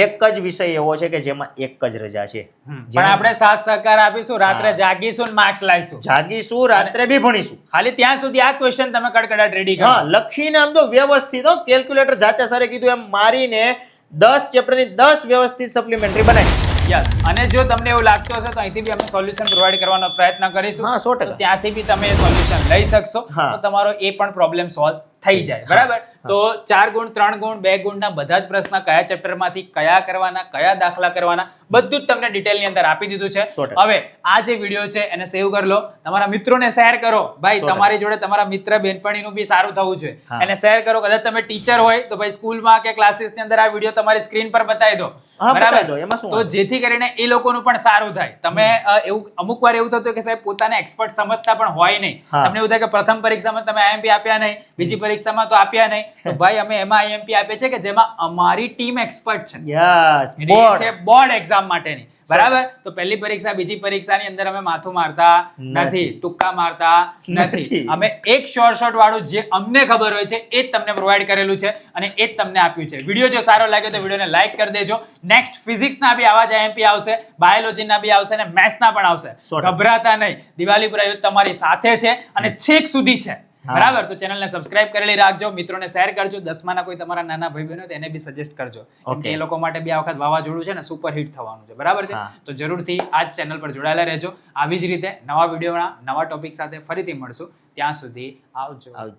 એક જ વિષય એવો છે કે જેમાં એક જ રજા છે. પણ આપણે સાથ સહકાર આપીશું, રાત્રે જાગીશું ને માર્ક્સ લાવીશું. જાગીશું, રાત્રે બી ભણીશું. ખાલી ત્યાં સુધી આ ક્વેશ્ચન તમે કડકડાટ રેડી કરો. હા, લખીને આમ તો વ્યવસ્થિત કેલ્ક્યુલેટર જાતે સરે કીધું એમ મારીને 10 ચેપ્ટરની 10 વ્યવસ્થિત સપ્લિમેન્ટરી બનાવી. યસ. અને જો તમને એવું લાગતું હશે તો અહીંથી બી અમે સોલ્યુશન પ્રોવાઈડ કરવાનો પ્રયત્ન કરીશું. હા, 100%. તો ત્યાંથી બી તમે સોલ્યુશન લઈ શકશો. હા. તો તમારો એ પણ પ્રોબ્લેમ સોલ્વ થઈ જાય. બરાબર. તો 4 ગુણ, 3 ગુણ, 2 ગુણના બધા જ પ્રશ્ન કયા ચેપ્ટરમાંથી કયા કરવાના, કયા દાખલા કરવાના, બધું જ તમને ડિટેલની અંદર આપી દીધું છે. 100%. હવે આ જે વિડીયો છે એને સેવ કરી લો, તમારા મિત્રોને શેર કરો. ભાઈ 100%. તમારી જોડે તમારા મિત્ર બેનપણીનું બી સારું થવું જોઈએ. હા. એને શેર કરો. કદાચ તમે ટીચર હોય તો ભાઈ સ્કૂલમાં કે ક્લાસીસની અંદર આ વિડીયો તમારી સ્ક્રીન પર બતાવી દો. હા, બરાબર. બતાવી દો, એમાં શું તો વાંધો? જેથી કરીને એ લોકોનું પણ સારું થાય. તમે એવું અમુક વાર એવું થતું હોય કે સાહેબ પોતાને એક્સપર્ટ સમજતા પણ હોય નહીં. હા. તમને એવું થાય કે પ્રથમ પરીક્ષામાં તમે IMP આપ્યા નહીં, બીજી પરીક્ષામાં તો આપ્યા નહીં. તો ભાઈ અમે એમાં IMP આપે છે કે જેમાં અમારી ટીમ એક્સપર્ટ છે. યસ, એ બોર્ડ. છે બોર્ડ એક્ઝામ માટેની. બરાબર. તો પહેલી પરીક્ષા, બીજી પરીક્ષાની અંદર અમે માથું મારતા નથી, તુક્કા મારતા નથી. અમે એક શોર્ટ વાળું જે અમને ખબર હોય છે એ જ તમને પ્રોવાઈડ કરેલું છે અને એ જ તમને આપ્યું છે. વિડીયો જો સારો લાગ્યો તો વિડીયોને લાઈક કરી દેજો. નેક્સ્ટ ફિઝિક્સના બી આવા જ IMP આવશે, બાયોલોજીના બી આવશે અને મેથ્સના પણ આવશે. 100%. ગભરાતા નહીં. દિવાળીપુરા યુદ્ધ તમારી સાથે છે અને છેક સુધી છે. હા. બરાબર. તો ચેનલને સબસ્ક્રાઇબ કરેલી રાખજો, મિત્રોને શેર કરજો. 10માના કોઈ તમારા નાના ભાઈ બહેનો હોય તો એને બી સજેસ્ટ કરજો. કેમ કે એ લોકો માટે બી આ વખત વાવાઝોડું છે ને સુપર હિટ થવાનું છે. બરાબર છે. હા. તો જરૂરથી આ જ ચેનલ પર જોડાયેલા રહેજો. આવી જ રીતે નવા વિડીયોના નવા ટોપિક સાથે ફરીથી મળશું. ત્યાં સુધી આવજો. આવજો.